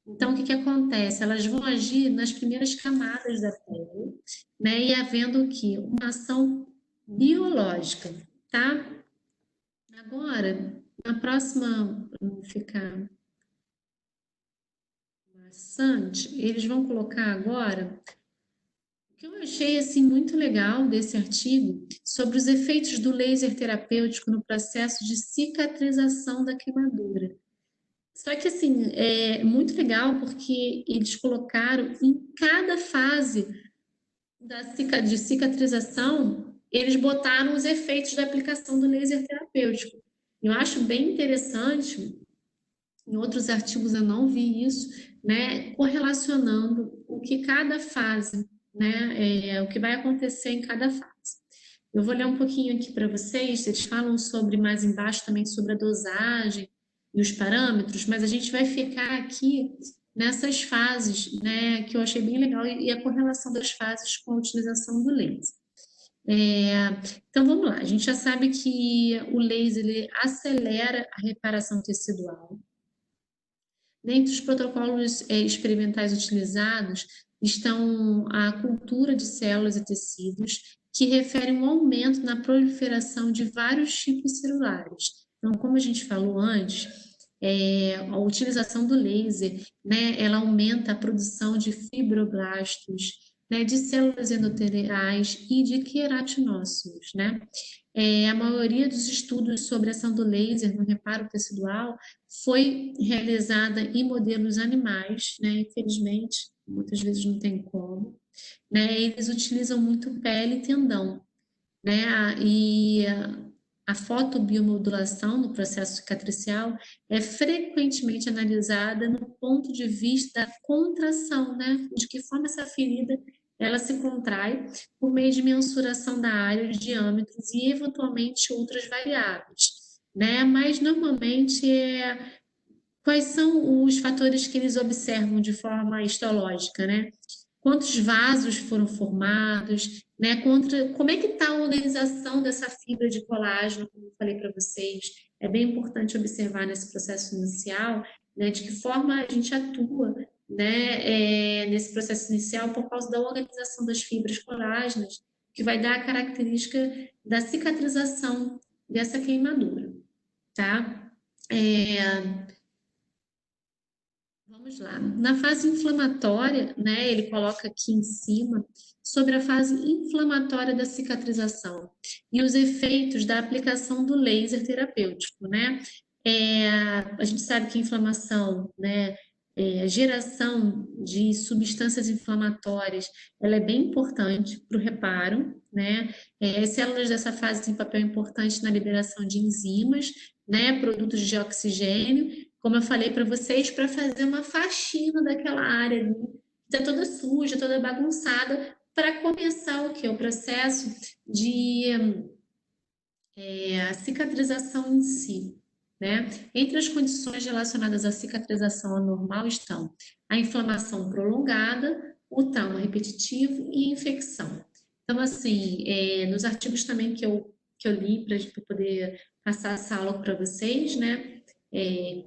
[SPEAKER 2] Então, o que que acontece? Elas vão agir nas primeiras camadas da pele, né? E havendo o quê? Uma ação biológica, tá? Agora, na próxima, para não ficar maçante, eles vão colocar agora o que eu achei assim muito legal desse artigo sobre os efeitos do laser terapêutico no processo de cicatrização da queimadura. Só que assim, é muito legal porque eles colocaram em cada fase de cicatrização, eles botaram os efeitos da aplicação do laser terapêutico. Eu acho bem interessante, em outros artigos eu não vi isso, né, correlacionando o que cada fase, né, o que vai acontecer em cada fase. Eu vou ler um pouquinho aqui para vocês, eles falam sobre, mais embaixo também, sobre a dosagem e os parâmetros, mas a gente vai ficar aqui nessas fases, né, que eu achei bem legal, e a correlação das fases com a utilização do laser. Então vamos lá, a gente já sabe que o laser ele acelera a reparação tecidual. Dentre os protocolos experimentais utilizados estão a cultura de células e tecidos, que referem um aumento na proliferação de vários tipos celulares. Então, como a gente falou antes, a utilização do laser, né, ela aumenta a produção de fibroblastos, né, de células endoteliais e de queratinócitos, né? A maioria dos estudos sobre a ação do laser no reparo tecidual foi realizada em modelos animais, né? Infelizmente, muitas vezes não tem como, né? Eles utilizam muito pele e tendão, né? E a fotobiomodulação no processo cicatricial é frequentemente analisada no ponto de vista da contração, né? De que forma essa ferida ela se contrai por meio de mensuração da área, de diâmetros e eventualmente outras variáveis, né? Mas normalmente quais são os fatores que eles observam de forma histológica, né? Quantos vasos foram formados, né? Como é que está a organização dessa fibra de colágeno, como eu falei para vocês. É bem importante observar nesse processo inicial, né? De que forma a gente atua, né? Nesse processo inicial por causa da organização das fibras colágenas, que vai dar a característica da cicatrização dessa queimadura, tá? Vamos lá. Na fase inflamatória, né, ele coloca aqui em cima sobre a fase inflamatória da cicatrização e os efeitos da aplicação do laser terapêutico, né? A gente sabe que a inflamação, né, a geração de substâncias inflamatórias, ela é bem importante para o reparo, né? As células dessa fase têm papel importante na liberação de enzimas, né, produtos de oxigênio, como eu falei para vocês, para fazer uma faxina daquela área ali, que está toda suja, toda bagunçada, para começar o que? O processo de a cicatrização em si, né? Entre as condições relacionadas à cicatrização anormal estão a inflamação prolongada, o trauma repetitivo e infecção. Então, assim, nos artigos também que eu li para poder passar essa aula para vocês, né?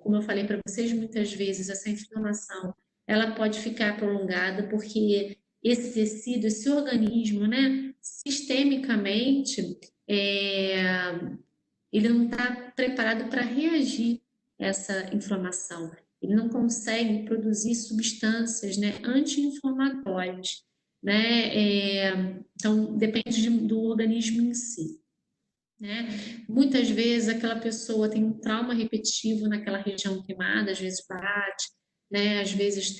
[SPEAKER 2] Como eu falei para vocês, muitas vezes essa inflamação ela pode ficar prolongada porque esse tecido, esse organismo, né, sistemicamente, ele não está preparado para reagir a essa inflamação. Ele não consegue produzir substâncias, né, anti-inflamatórias, né? Então, depende do organismo em si. Né? Muitas vezes aquela pessoa tem um trauma repetitivo naquela região queimada, às vezes bate, né? Às vezes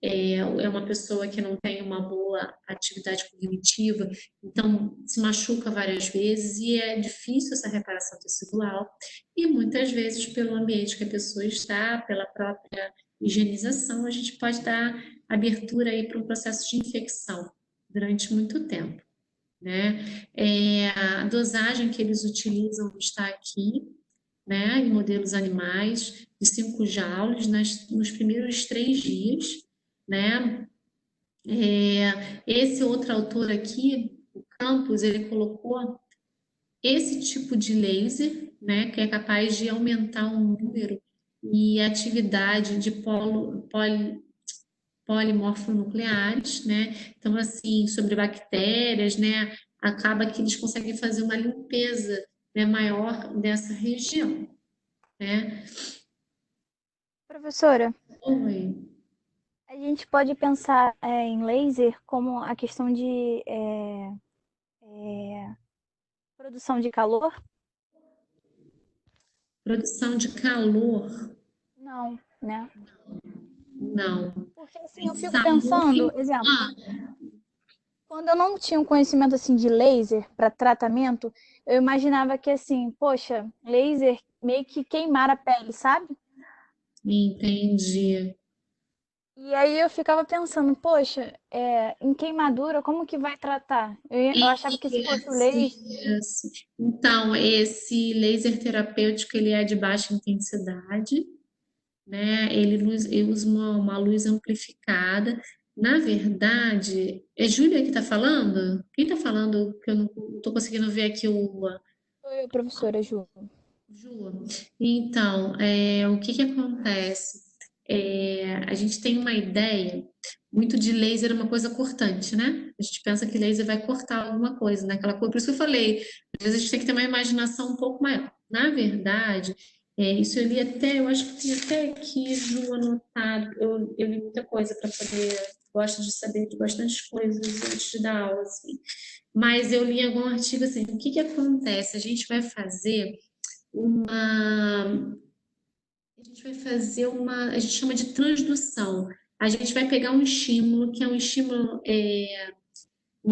[SPEAKER 2] é uma pessoa que não tem uma boa atividade cognitiva, então se machuca várias vezes e é difícil essa reparação tecidual. E muitas vezes pelo ambiente que a pessoa está, pela própria higienização, a gente pode dar abertura aí para um processo de infecção durante muito tempo. Né? A dosagem que eles utilizam está aqui, né, em modelos animais, de 5 joules nos primeiros 3 dias. Né? Esse outro autor aqui, o Campos, ele colocou esse tipo de laser, né, que é capaz de aumentar o número e atividade de polimorfonucleares, né? Então, assim, sobre bactérias, né? Acaba que eles conseguem fazer uma limpeza, né, maior dessa região, né?
[SPEAKER 3] Professora,
[SPEAKER 2] Oi.
[SPEAKER 3] a gente pode pensar em laser como a questão de produção de calor?
[SPEAKER 2] Produção de calor,
[SPEAKER 3] Não, né?
[SPEAKER 2] não.
[SPEAKER 3] Porque assim, eu fico pensando,
[SPEAKER 2] Saúde,
[SPEAKER 3] exemplo,
[SPEAKER 2] ah,
[SPEAKER 3] quando eu não tinha um conhecimento assim de laser para tratamento, eu imaginava que assim, poxa, laser meio que queimar a pele, sabe?
[SPEAKER 2] entendi.
[SPEAKER 3] E aí eu ficava pensando, poxa, em queimadura, como que vai tratar? Eu achava que se fosse o laser,
[SPEAKER 2] Isso. Então, esse laser terapêutico, ele é de baixa intensidade, né? Ele usa uma luz amplificada. Na verdade, é Júlia que está falando? Quem está falando? Que eu não estou conseguindo ver aqui o
[SPEAKER 3] sou eu, professora Ju.
[SPEAKER 2] Ju. Então, o que que acontece? A gente tem uma ideia muito de laser, uma coisa cortante, né? A gente pensa que laser vai cortar alguma coisa, né? Aquela coisa, por isso que eu falei, às vezes a gente tem que ter uma imaginação um pouco maior. Na verdade, isso eu li até, eu acho que tem até aqui, Ju, anotado, eu li muita coisa para poder, gosto de saber de bastante coisas antes de dar aula, assim. Mas eu li algum artigo assim, o que que acontece? A gente vai fazer uma, a gente chama de transdução. A gente vai pegar um estímulo, que é um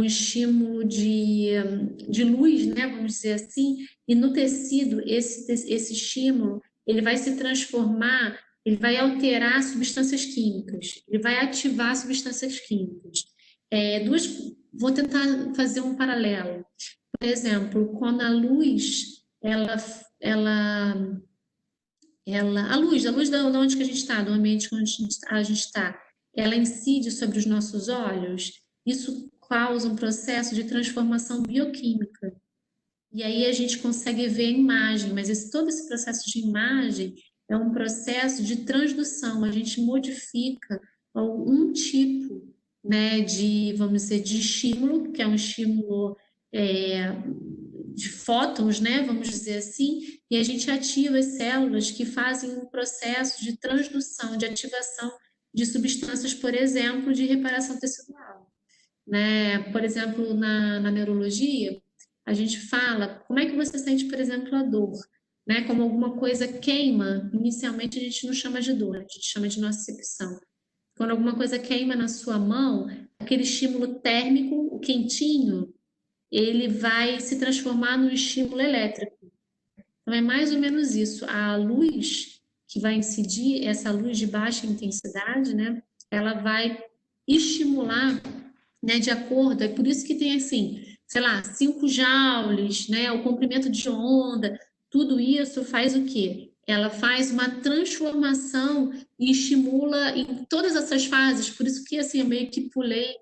[SPEAKER 2] estímulo de luz, né, vamos dizer assim, e no tecido, esse estímulo, ele vai se transformar, ele vai alterar substâncias químicas, ele vai ativar substâncias químicas. Vou tentar fazer um paralelo. Por exemplo, quando a luz, ela a luz da onde que a gente está, do ambiente onde a gente está, ela incide sobre os nossos olhos, isso causa um processo de transformação bioquímica. E aí a gente consegue ver a imagem, mas todo esse processo de imagem é um processo de transdução, a gente modifica um tipo, né, vamos dizer, de estímulo, que é um estímulo é, de fótons, né, vamos dizer assim, e a gente ativa as células que fazem um processo de transdução, de ativação de substâncias, por exemplo, de reparação tecidual, né? Por exemplo, na neurologia, a gente fala como é que você sente, por exemplo, a dor, né? Como alguma coisa queima, inicialmente a gente não chama de dor, a gente chama de nocicepção. Quando alguma coisa queima na sua mão, aquele estímulo térmico, o quentinho, ele vai se transformar num estímulo elétrico. Então é mais ou menos isso. A luz que vai incidir, essa luz de baixa intensidade, né? Ela vai estimular, né, de acordo, é por isso que tem assim, sei lá, 5 joules, né, o comprimento de onda, tudo isso faz o quê? Ela faz uma transformação e estimula em todas essas fases, por isso que assim, eu meio que pulei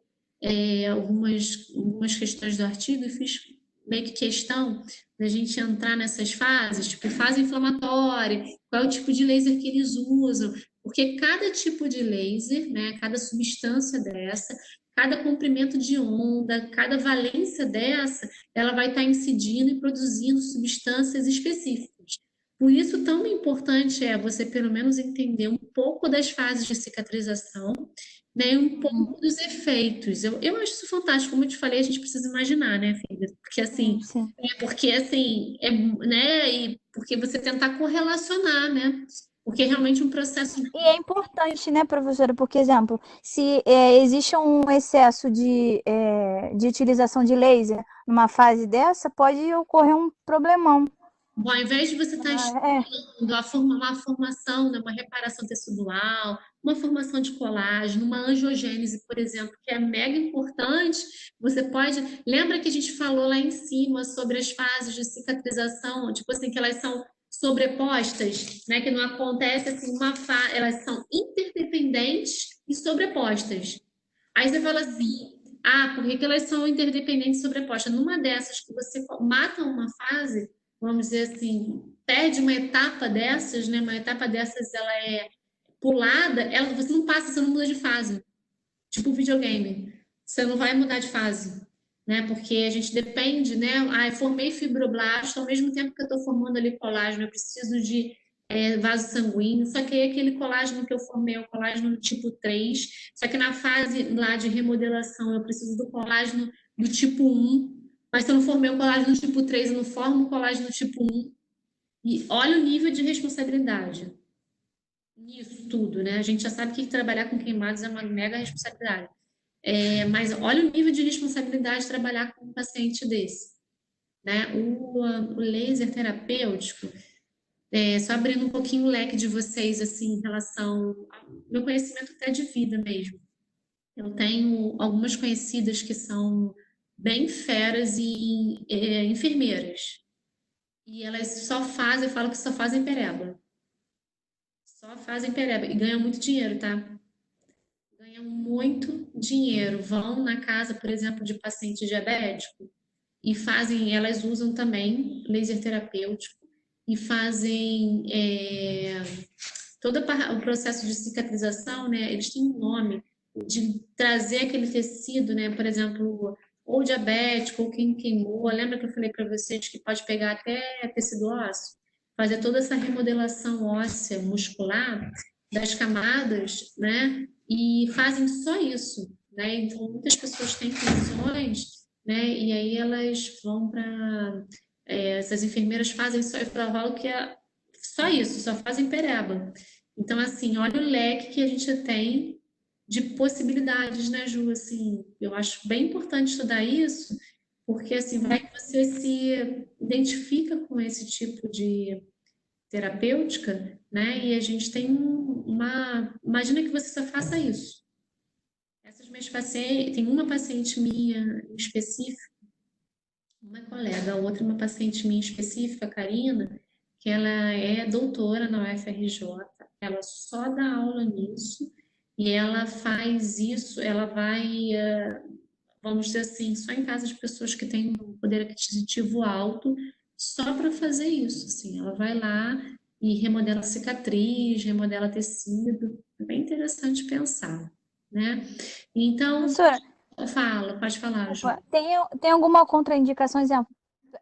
[SPEAKER 2] algumas questões do artigo e fiz meio que questão da gente entrar nessas fases, tipo fase inflamatória, qual é o tipo de laser que eles usam, porque cada tipo de laser, né, cada substância dessa, cada comprimento de onda, cada valência dessa, ela vai estar incidindo e produzindo substâncias específicas. Por isso, tão importante é você, pelo menos, entender um pouco das fases de cicatrização, né, e um pouco dos efeitos. Eu acho isso fantástico. Como eu te falei, a gente precisa imaginar, né, filha?
[SPEAKER 3] sim, sim.
[SPEAKER 2] Porque assim, né, e porque você tentar correlacionar, né? Porque é realmente um processo.
[SPEAKER 3] E é importante, né, professora? Porque, exemplo, se existe um excesso de utilização de laser numa fase dessa, pode ocorrer um problemão.
[SPEAKER 2] Bom, ao invés de você estar
[SPEAKER 3] É,
[SPEAKER 2] estimulando uma formação, né, uma reparação tecidual, uma formação de colágeno, uma angiogênese, por exemplo, que é mega importante, você pode. Lembra que a gente falou lá em cima sobre as fases de cicatrização, tipo assim, que elas são sobrepostas, né? Que não acontece assim elas são interdependentes e sobrepostas. Aí você fala assim, por que que elas são interdependentes e sobrepostas? Numa dessas que você mata uma fase, vamos dizer assim, perde uma etapa dessas, né? Uma etapa dessas, ela é pulada, você não passa, você não muda de fase. Tipo videogame. Você não vai mudar de fase, né? Porque a gente depende, né? Ah, eu formei fibroblasto, ao mesmo tempo que eu estou formando ali colágeno, eu preciso de vaso sanguíneo, só que aí aquele colágeno que eu formei é o colágeno do tipo 3, só que na fase lá de remodelação eu preciso do colágeno do tipo 1, mas se eu não formei o colágeno do tipo 3, eu não formo o colágeno do tipo 1. E olha o nível de responsabilidade nisso tudo, né? A gente já sabe que trabalhar com queimados é uma mega responsabilidade. Mas olha o nível de responsabilidade de trabalhar com um paciente desse, né? O laser terapêutico, só abrindo um pouquinho o leque de vocês, assim, em relação ao meu conhecimento até de vida mesmo. Eu tenho algumas conhecidas que são bem feras e enfermeiras. E elas só fazem, eu falo que só fazem pereba. Só fazem pereba. E ganham muito dinheiro, tá? Ganham muito dinheiro. Vão na casa, por exemplo, de paciente diabético e fazem, elas usam também laser terapêutico e fazem todo o processo de cicatrização, né? Eles têm um nome de trazer aquele tecido, né? Por exemplo, ou diabético, ou quem queimou. Lembra que eu falei para vocês que pode pegar até tecido ósseo? Fazer toda essa remodelação óssea, muscular, das camadas, né? E fazem só isso, né? Então, muitas pessoas têm condições, né? E aí elas vão para... essas enfermeiras fazem só, eu falo que é só isso, só fazem pereba. Então, assim, olha o leque que a gente tem de possibilidades, né, Ju? Assim, eu acho bem importante estudar isso, porque assim, vai que você se identifica com esse tipo de terapêutica, né? E a gente tem uma... Imagina que você só faça isso. Essas minhas pacientes... Tem uma paciente minha em específico, uma colega, a outra uma paciente minha específica, a Karina, que ela é doutora na UFRJ, ela só dá aula nisso, e ela faz isso, ela vai, vamos dizer assim, só em casa de pessoas que têm um poder aquisitivo alto, só para fazer isso, assim, ela vai lá e remodela cicatriz, remodela tecido, é bem interessante pensar, né? Então,
[SPEAKER 3] Professora,
[SPEAKER 2] pode falar, Ju.
[SPEAKER 3] desculpa, tem alguma contraindicação, exemplo,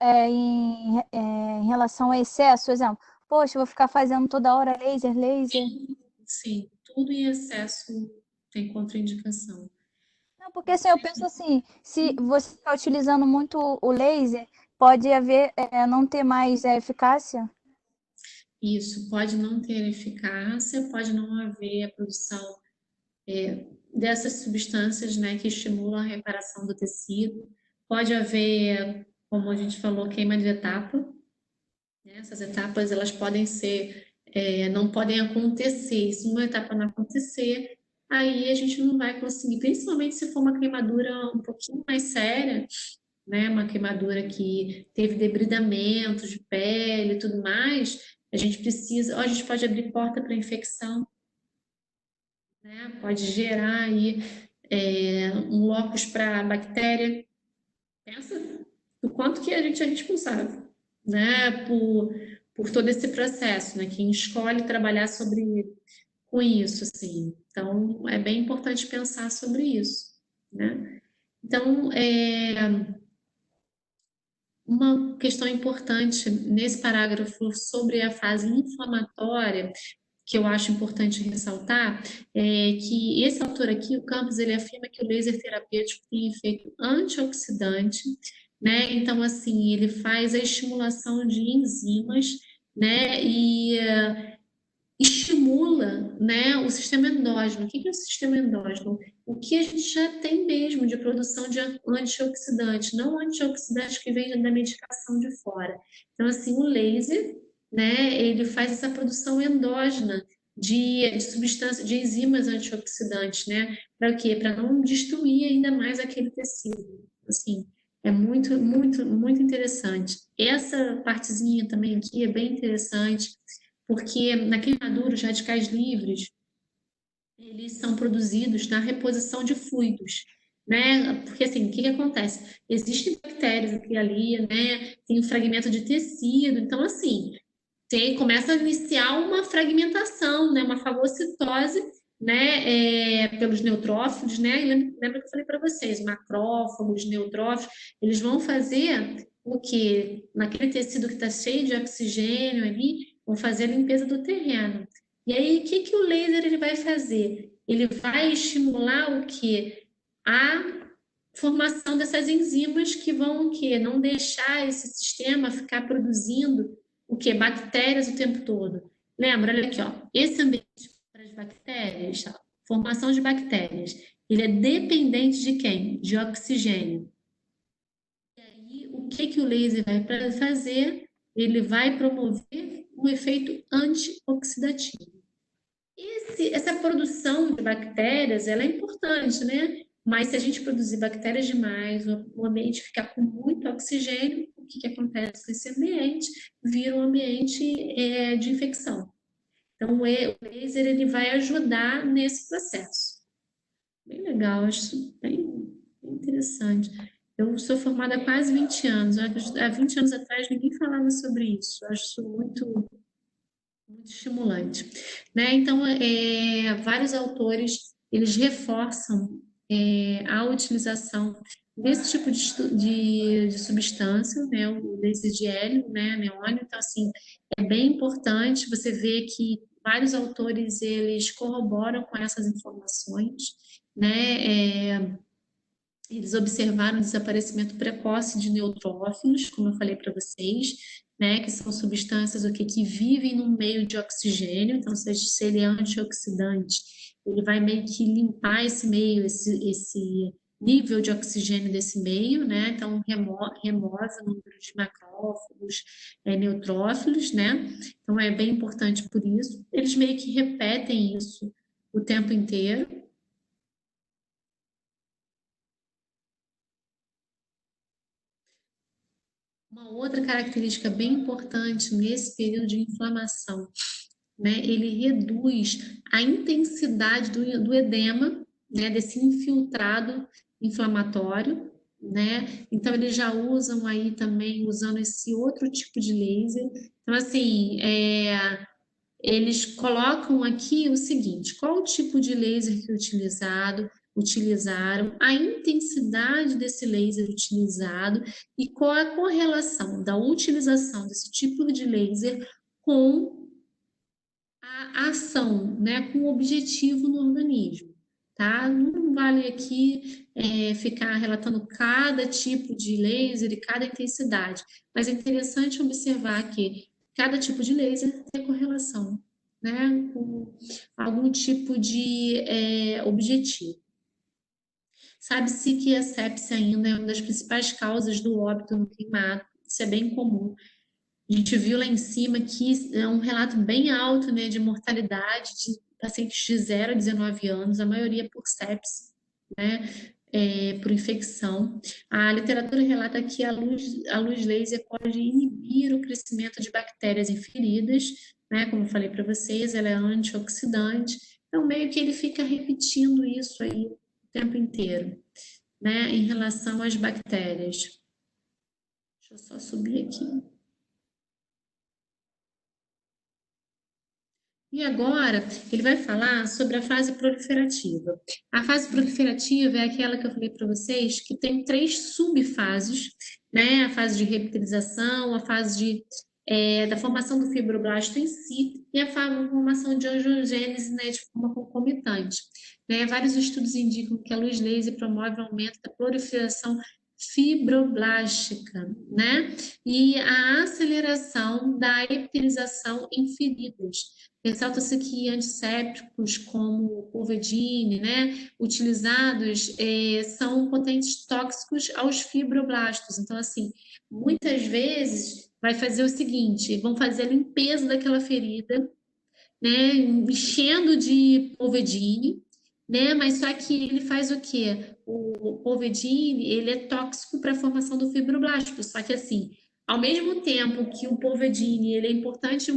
[SPEAKER 3] em relação a excesso, exemplo, poxa, eu vou ficar fazendo toda hora laser, laser.
[SPEAKER 2] Sim, tudo em excesso tem contraindicação.
[SPEAKER 3] Não, porque assim, eu penso assim, se você está utilizando muito o laser, pode haver, não ter mais eficácia.
[SPEAKER 2] Isso pode não ter eficácia, pode não haver a produção dessas substâncias, né, que estimulam a reparação do tecido. Pode haver, como a gente falou, queima de etapa. Né? Essas etapas elas podem ser, não podem acontecer. Se uma etapa não acontecer, aí a gente não vai conseguir, principalmente se for uma queimadura um pouquinho mais séria, né? Uma queimadura que teve debridamento de pele e tudo mais, a gente precisa, a gente pode abrir porta para infecção, né? Pode gerar aí um locus para bactéria. Pensa do quanto que a gente é responsável, né? Por todo esse processo, né? Quem escolhe trabalhar com isso, assim. Então, é bem importante pensar sobre isso, né? Então, uma questão importante nesse parágrafo sobre a fase inflamatória, que eu acho importante ressaltar, é que esse autor aqui, o Campos, ele afirma que o laser terapêutico tem efeito antioxidante, né? Então, assim, ele faz a estimulação de enzimas, né? E estimula, né, o sistema endógeno. O que é o sistema endógeno? O que a gente já tem mesmo de produção de antioxidante, não antioxidante que vem da medicação de fora. Então, assim, o laser, né, ele faz essa produção endógena de substâncias, de enzimas antioxidantes, né? Para quê? Para não destruir ainda mais aquele tecido. Assim, é muito, muito, muito interessante. Essa partezinha também aqui é bem interessante porque na queimadura os radicais livres eles são produzidos na reposição de fluidos. né? Porque assim, o que que acontece? Existem bactérias aqui e ali, né? Tem um fragmento de tecido, então assim, começa a iniciar uma fragmentação, né? Uma fagocitose, né? Pelos neutrófilos, né? E lembra que eu falei para vocês, macrófagos, neutrófilos, eles vão fazer o que naquele tecido que está cheio de oxigênio ali, vão fazer a limpeza do terreno. E aí, o que que o laser ele vai fazer? Ele vai estimular o que? A formação dessas enzimas que vão o quê? Não deixar esse sistema ficar produzindo o quê? Bactérias o tempo todo. Lembra, olha aqui, ó, esse ambiente para as bactérias, ó, formação de bactérias, ele é dependente de quem? De oxigênio. E aí, o que que o laser vai fazer? Ele vai promover um efeito antioxidativo. Essa produção de bactérias, ela é importante, né? Mas se a gente produzir bactérias demais, o ambiente ficar com muito oxigênio, o que que acontece com esse ambiente? Vira um ambiente de infecção. Então, o laser ele vai ajudar nesse processo. Bem legal, acho isso bem interessante. Eu sou formada há quase 20 anos. Há 20 anos atrás ninguém falava sobre isso. Eu acho isso muito estimulante, né? Então, vários autores eles reforçam a utilização desse tipo de substância, né? O laser de hélio, né? Neônio. Então, assim, é bem importante você ver que vários autores eles corroboram com essas informações, né? Eles observaram o desaparecimento precoce de neutrófilos, como eu falei para vocês, né, que são substâncias que vivem no meio de oxigênio, então se ele é antioxidante, ele vai meio que limpar esse meio, esse nível de oxigênio desse meio, né, então remove o número de macrófagos, neutrófilos, né, então é bem importante por isso. Eles meio que repetem isso o tempo inteiro. Uma outra característica bem importante nesse período de inflamação, né? Ele reduz a intensidade do edema, né? Desse infiltrado inflamatório, né? Então, eles já usam aí também, usando esse outro tipo de laser. Então, assim, eles colocam aqui o seguinte: qual o tipo de laser que é utilizaram, a intensidade desse laser utilizado e qual a correlação da utilização desse tipo de laser com a ação, né, com o objetivo no organismo, tá? Não vale aqui ficar relatando cada tipo de laser e cada intensidade, mas é interessante observar que cada tipo de laser tem correlação, né, com algum tipo de objetivo. Sabe-se que a sepse ainda é uma das principais causas do óbito no queimado, isso é bem comum. A gente viu lá em cima que é um relato bem alto, né, de mortalidade de pacientes de 0 a 19 anos, a maioria por sepse, né, por infecção. A literatura relata que a luz laser pode inibir o crescimento de bactérias em feridas, né, como eu falei para vocês, ela é antioxidante, então meio que ele fica repetindo isso aí o tempo inteiro, né, em relação às bactérias. Deixa eu só subir aqui. E agora, ele vai falar sobre a fase proliferativa. A fase proliferativa é aquela que eu falei para vocês, que tem 3 subfases, né? A fase de reptilização, a fase da formação do fibroblasto em si e a formação de angiogênese, né, de forma concomitante. Né? Vários estudos indicam que a luz laser promove o aumento da proliferação fibroblástica, né? E a aceleração da epitelização em feridas. Ressalta-se que antissépticos como o Povidone, né, utilizados, são potentes tóxicos aos fibroblastos. Então, assim, muitas vezes vai fazer o seguinte, vão fazer a limpeza daquela ferida, né, enchendo de Povidone, né, mas só que ele faz o quê? O Povidone, ele é tóxico para a formação do fibroblasto, só que assim, ao mesmo tempo que o Povidone, ele é importante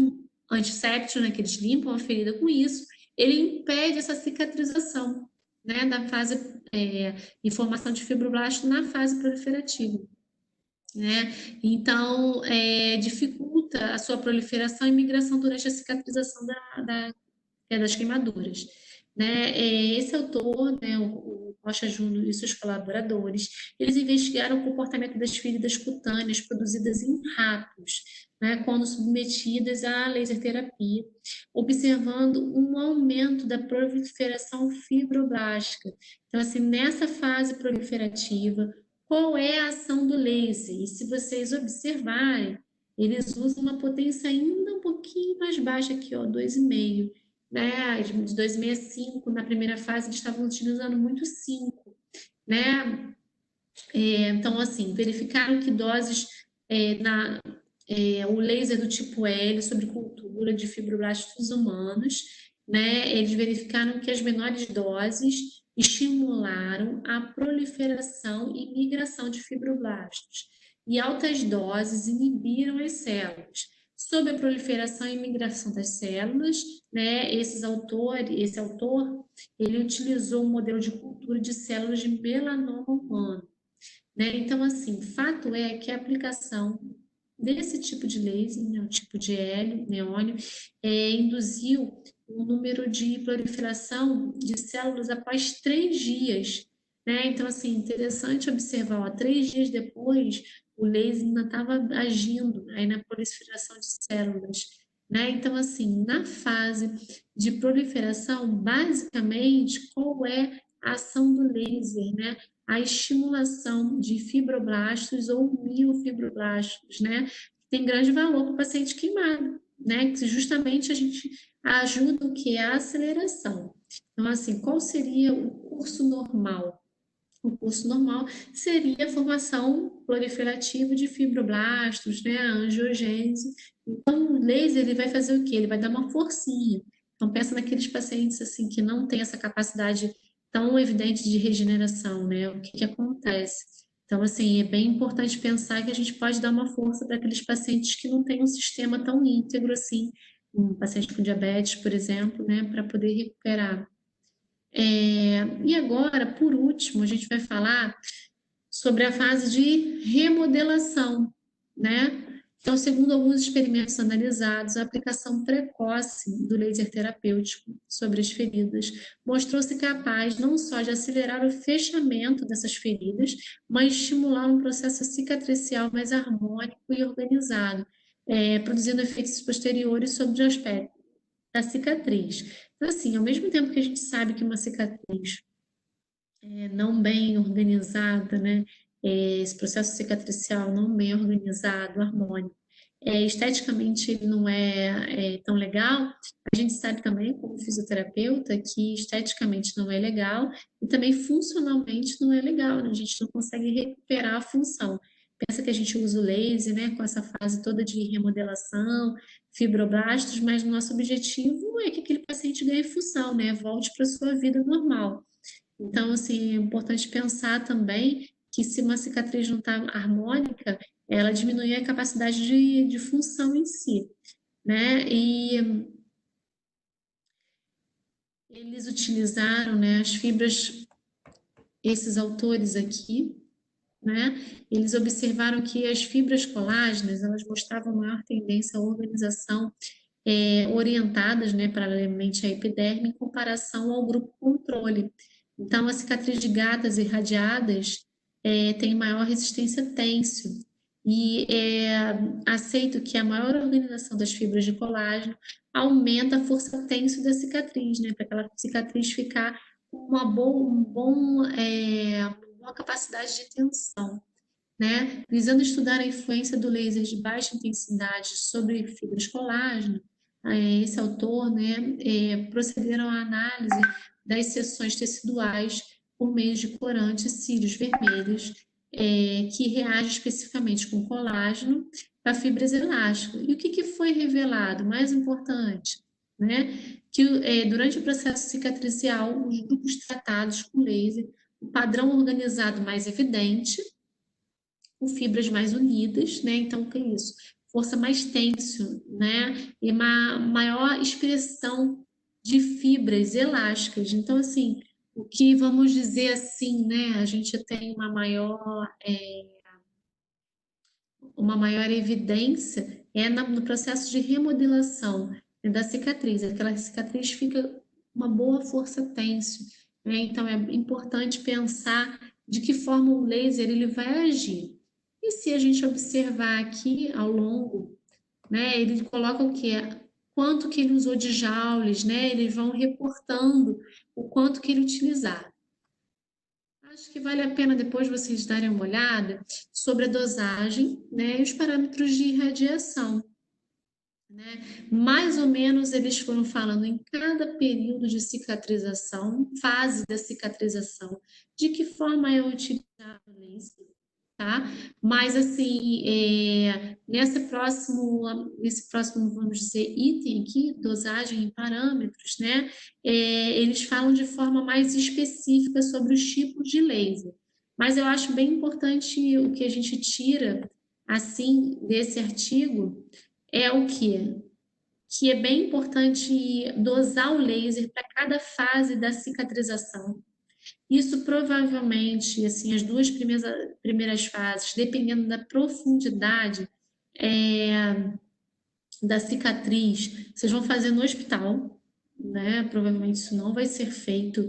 [SPEAKER 2] antisséptico, né, que eles limpam a ferida com isso, ele impede essa cicatrização, né, da fase de formação de fibroblasto na fase proliferativa, né? Então, dificulta a sua proliferação e migração durante a cicatrização das queimaduras, né? Esse autor, né, o Rocha Júnior e seus colaboradores, eles investigaram o comportamento das feridas cutâneas produzidas em ratos, né, quando submetidas à laser terapia, observando um aumento da proliferação fibroblástica. Então, assim, nessa fase proliferativa, qual é a ação do laser? E se vocês observarem, eles usam uma potência ainda um pouquinho mais baixa aqui, ó, 2,5, né? De 2,65 na primeira fase eles estavam utilizando muito 5, né? Então, assim, verificaram que doses o laser do tipo L sobre cultura de fibroblastos humanos, né? Eles verificaram que as menores doses estimularam a proliferação e migração de fibroblastos, e altas doses inibiram as células. Sobre a proliferação e migração das células, né? Esse autor, ele utilizou um modelo de cultura de células de melanoma humano, né? Então, assim, fato é que a aplicação desse tipo de laser, né, o tipo de hélio, neônio, induziu um número de proliferação de células após 3 dias, né? Então, assim, interessante observar, ó, 3 dias depois, o laser ainda estava agindo aí na proliferação de células, né? Então, assim, na fase de proliferação, basicamente, qual é a ação do laser, né? A estimulação de fibroblastos ou miofibroblastos, né? Tem grande valor para o paciente queimado, né? Que justamente a gente ajuda o que é a aceleração. Então, assim, qual seria o curso normal? O curso normal seria a formação proliferativa de fibroblastos, né? A angiogênese. Então, o laser ele vai fazer o quê? Ele vai dar uma forcinha. Então, pensa naqueles pacientes assim que não têm essa capacidade tão evidente de regeneração, né? O que acontece? Então, assim, é bem importante pensar que a gente pode dar uma força para aqueles pacientes que não têm um sistema tão íntegro assim, um paciente com diabetes, por exemplo, né? Para poder recuperar. E agora, por último, a gente vai falar sobre a fase de remodelação, né? Então, segundo alguns experimentos analisados, a aplicação precoce do laser terapêutico sobre as feridas mostrou-se capaz não só de acelerar o fechamento dessas feridas, mas estimular um processo cicatricial mais harmônico e organizado, produzindo efeitos posteriores sobre o aspecto da cicatriz. Então, assim, ao mesmo tempo que a gente sabe que uma cicatriz não bem organizada, né? Esse processo cicatricial não bem organizado, harmônico, esteticamente ele não é tão legal. A gente sabe também, como fisioterapeuta, que esteticamente não é legal e também funcionalmente não é legal, né? A gente não consegue recuperar a função. Pensa que a gente usa o laser, né, com essa fase toda de remodelação, fibroblastos, mas o nosso objetivo é que aquele paciente ganhe função, né, volte para a sua vida normal. Então, assim, é importante pensar também que se uma cicatriz não está harmônica, ela diminui a capacidade de função em si, né? E eles utilizaram, né, as fibras, esses autores aqui, né? Eles observaram que as fibras colágenas, elas mostravam maior tendência à organização orientadas, né, paralelamente à epiderme, em comparação ao grupo controle. Então, a cicatriz de gatas irradiadas tem maior resistência têncil e aceito que a maior organização das fibras de colágeno aumenta a força têncil da cicatriz, né, para aquela cicatriz ficar com uma boa capacidade de tensão, né? Visando estudar a influência do laser de baixa intensidade sobre fibras colágeno, esse autor, né, procederam à análise das seções teciduais por meio de corantes cílios vermelhos, que reagem especificamente com colágeno para fibras elásticas. E o que foi revelado? Mais importante, né, que durante o processo cicatricial, os grupos tratados com laser, o padrão organizado mais evidente, com fibras mais unidas, né? Então, o que é isso? Força mais têncil, né? E uma maior expressão de fibras elásticas. Então, assim, o que, vamos dizer assim, né, a gente tem uma maior evidência no processo de remodelação, né, da cicatriz. Aquela cicatriz fica uma boa força têncil, né? Então é importante pensar de que forma o laser ele vai agir. E se a gente observar aqui ao longo, né, ele coloca o quê? Quanto que ele usou de joules, né? Eles vão reportando o quanto que ele utilizar. Acho que vale a pena depois vocês darem uma olhada sobre a dosagem, né, e os parâmetros de irradiação, né? Mais ou menos eles foram falando em cada período de cicatrização, fase da cicatrização, de que forma é utilizado o laser, tá? Mas assim, nesse próximo, vamos dizer, item aqui, dosagem e parâmetros, né? Eles falam de forma mais específica sobre os tipos de laser. Mas eu acho bem importante o que a gente tira, assim, desse artigo, é o quê? Que é bem importante dosar o laser para cada fase da cicatrização. Isso provavelmente, assim, as duas primeiras fases, dependendo da profundidade da cicatriz, vocês vão fazer no hospital, né? Provavelmente isso não vai ser feito,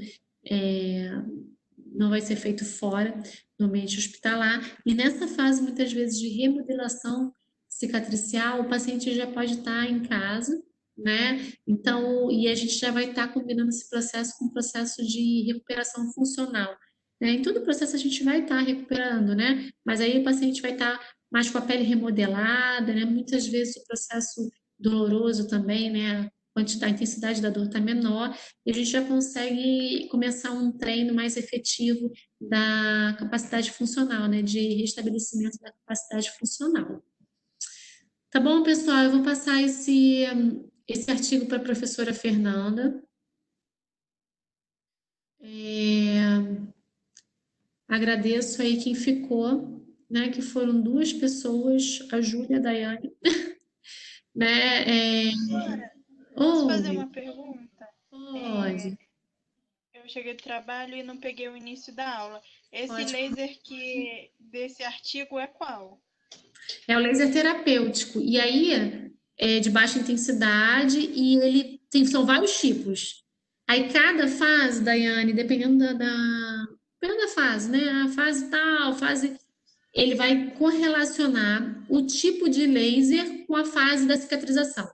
[SPEAKER 2] não vai ser feito fora, no ambiente hospitalar. E nessa fase, muitas vezes, de remodelação cicatricial, o paciente já pode estar em casa, né? Então, e a gente já vai estar combinando esse processo com o processo de recuperação funcional, né? Em todo o processo a gente vai estar recuperando, né? Mas aí o paciente vai estar mais com a pele remodelada, né? Muitas vezes o processo doloroso também, né? A intensidade da dor está menor, e a gente já consegue começar um treino mais efetivo da capacidade funcional, né? De restabelecimento da capacidade funcional. Tá bom, pessoal? Eu vou passar esse artigo para a professora Fernanda. Agradeço aí quem ficou, né? Que foram duas pessoas, a Júlia e a Daiane. Né?
[SPEAKER 5] Posso fazer uma pergunta?
[SPEAKER 2] Pode.
[SPEAKER 5] Eu cheguei do trabalho e não peguei o início da aula. Esse
[SPEAKER 2] Pode.
[SPEAKER 5] laser desse artigo é qual?
[SPEAKER 2] É o laser terapêutico. E aí, é de baixa intensidade e são vários tipos. Aí cada fase, Daiane, dependendo dependendo da fase, né? A fase tal, ele vai correlacionar o tipo de laser com a fase da cicatrização.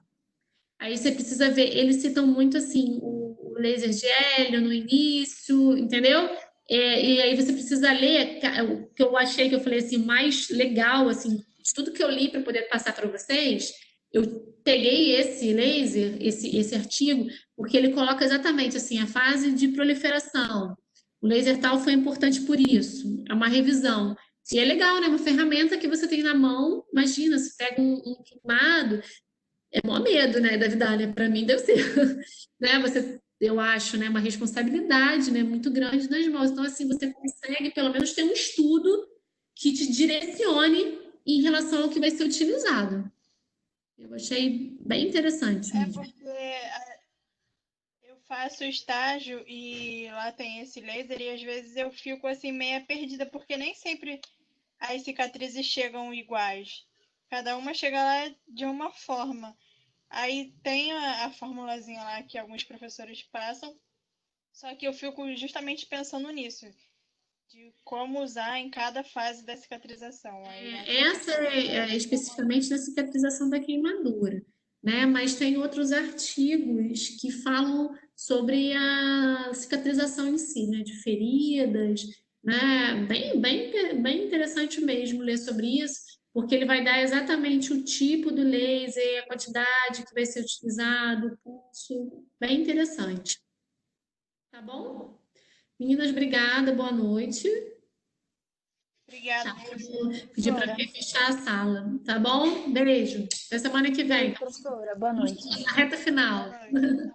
[SPEAKER 2] Aí você precisa ver, eles citam muito assim, o laser de hélio no início, entendeu? E aí você precisa ler o que eu achei que eu falei assim, mais legal, assim, de tudo que eu li para poder passar para vocês. Eu peguei esse laser, esse artigo, porque ele coloca exatamente assim a fase de proliferação. O laser tal foi importante por isso. É uma revisão. E é legal, né? Uma ferramenta que você tem na mão. Imagina, se pega um queimado, é mó medo, né, da Vidália, para mim deve ser, né, eu acho, né, uma responsabilidade, né, muito grande nas mãos, então assim, você consegue pelo menos ter um estudo que te direcione em relação ao que vai ser utilizado. Eu achei bem interessante mesmo.
[SPEAKER 5] Porque eu faço estágio e lá tem esse laser e às vezes eu fico assim meia perdida, porque nem sempre as cicatrizes chegam iguais. Cada uma chega lá de uma forma. Aí tem a formulazinha lá que alguns professores passam, só que eu fico justamente pensando nisso, de como usar em cada fase da cicatrização.
[SPEAKER 2] Essa é especificamente da cicatrização da queimadura, né? Mas tem outros artigos que falam sobre a cicatrização em si, né? De feridas, né? Bem interessante mesmo ler sobre isso, porque ele vai dar exatamente o tipo do laser, a quantidade que vai ser utilizado, o pulso, bem interessante. Tá bom? Meninas, obrigada, boa noite.
[SPEAKER 5] Obrigada,
[SPEAKER 2] Vou pedir para fechar a sala, tá bom? Beijo. Até semana que vem.
[SPEAKER 3] Professora, boa noite.
[SPEAKER 2] Na reta final.
[SPEAKER 5] professora.